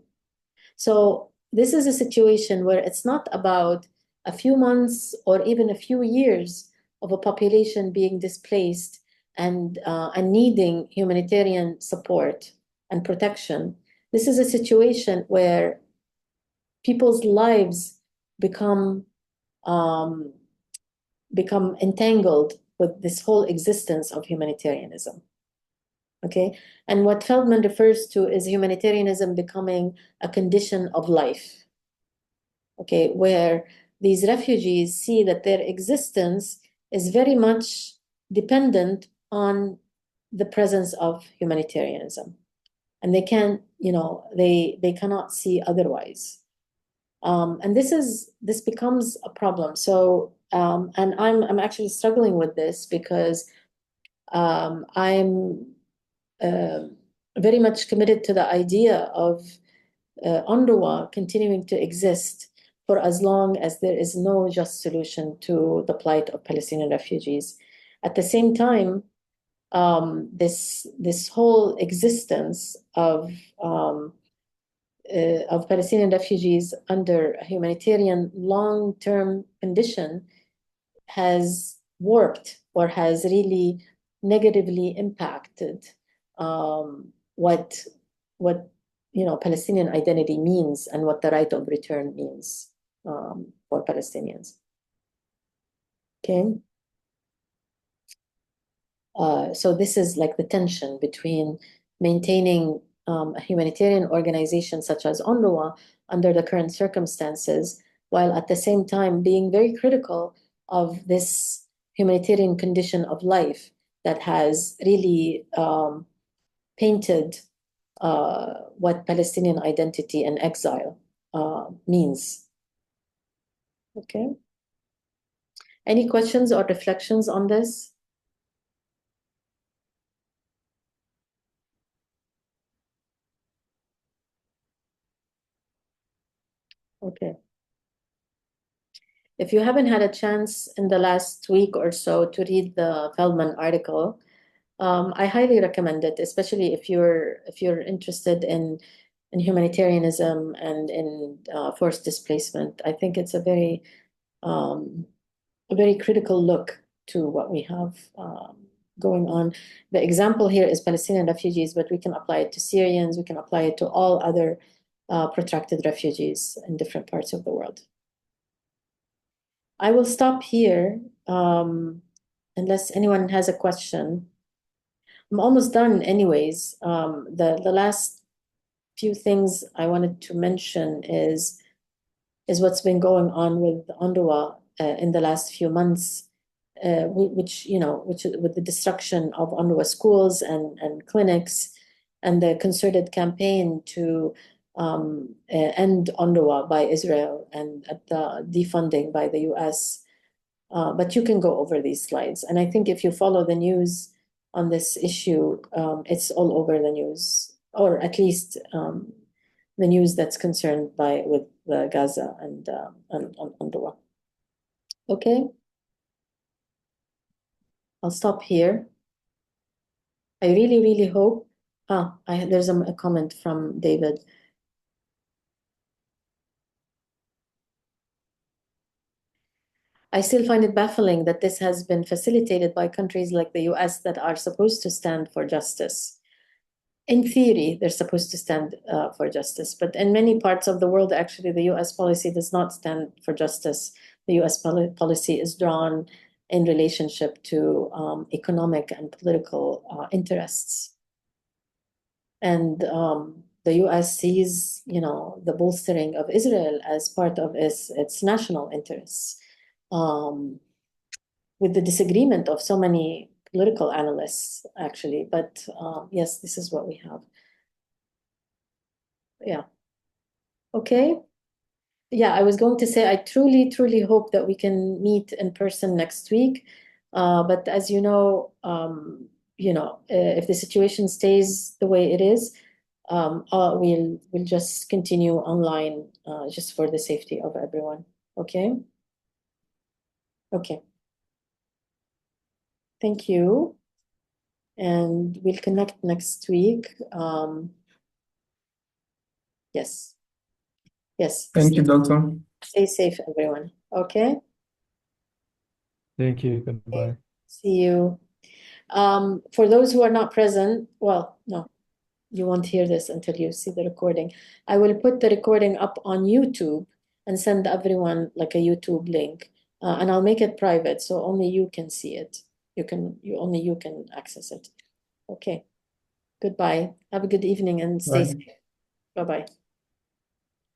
So this is a situation where it's not about a few months or even a few years of a population being displaced and needing humanitarian support and protection. This is a situation where people's lives become entangled with this whole existence of humanitarianism. Okay, and what Feldman refers to is humanitarianism becoming a condition of life. Okay, where these refugees see that their existence is very much dependent on the presence of humanitarianism, and they can't, they cannot see otherwise. And this becomes a problem. So, and I'm actually struggling with this because I'm very much committed to the idea of UNRWA continuing to exist for as long as there is no just solution to the plight of Palestinian refugees. At the same time, this whole existence of Palestinian refugees under a humanitarian long-term condition has warped or has really negatively impacted what Palestinian identity means and what the right of return means for Palestinians. Okay. So this is like the tension between maintaining a humanitarian organization such as UNRWA under the current circumstances, while at the same time being very critical of this humanitarian condition of life that has really painted what Palestinian identity and exile means. Okay. Any questions or reflections on this? Okay. If you haven't had a chance in the last week or so to read the Feldman article, I highly recommend it, especially if you're interested in humanitarianism and in forced displacement. I think it's a very critical look to what we have going on. The example here is Palestinian refugees, but we can apply it to Syrians. We can apply it to all other protracted refugees in different parts of the world. I will stop here unless anyone has a question. I'm almost done anyways. The last few things I wanted to mention is what's been going on with UNRWA in the last few months, which with the destruction of UNRWA schools and clinics, and the concerted campaign to end UNRWA by Israel and the defunding by the US. But you can go over these slides. And I think if you follow the news on this issue, it's all over the news, or at least the news that's concerned with Gaza and UNRWA. Okay. I'll stop here. I really, really hope. There's a comment from David. I still find it baffling that this has been facilitated by countries like the US that are supposed to stand for justice. In theory, they're supposed to stand for justice, but in many parts of the world, actually, the US policy does not stand for justice. The US policy is drawn in relationship to economic and political interests. And the US sees, the bolstering of Israel as part of its national interests, with the disagreement of so many political analysts, actually. But yes, this is what we have. Yeah. Okay. Yeah, I was going to say, I truly, truly hope that we can meet in person next week. But as you know, if the situation stays the way it is, we'll just continue online, just for the safety of everyone. Okay? Okay. Thank you. And we'll connect next week. Yes. Yes. Thank you, Doctor. Stay safe, everyone. Okay? Thank you. Goodbye. See you. For those who are not present, well, no, you won't hear this until you see the recording. I will put the recording up on YouTube and send everyone like a YouTube link, and I'll make it private so only you can see it. Only you can access it. Okay. Goodbye. Have a good evening and stay Right. safe. Bye-bye.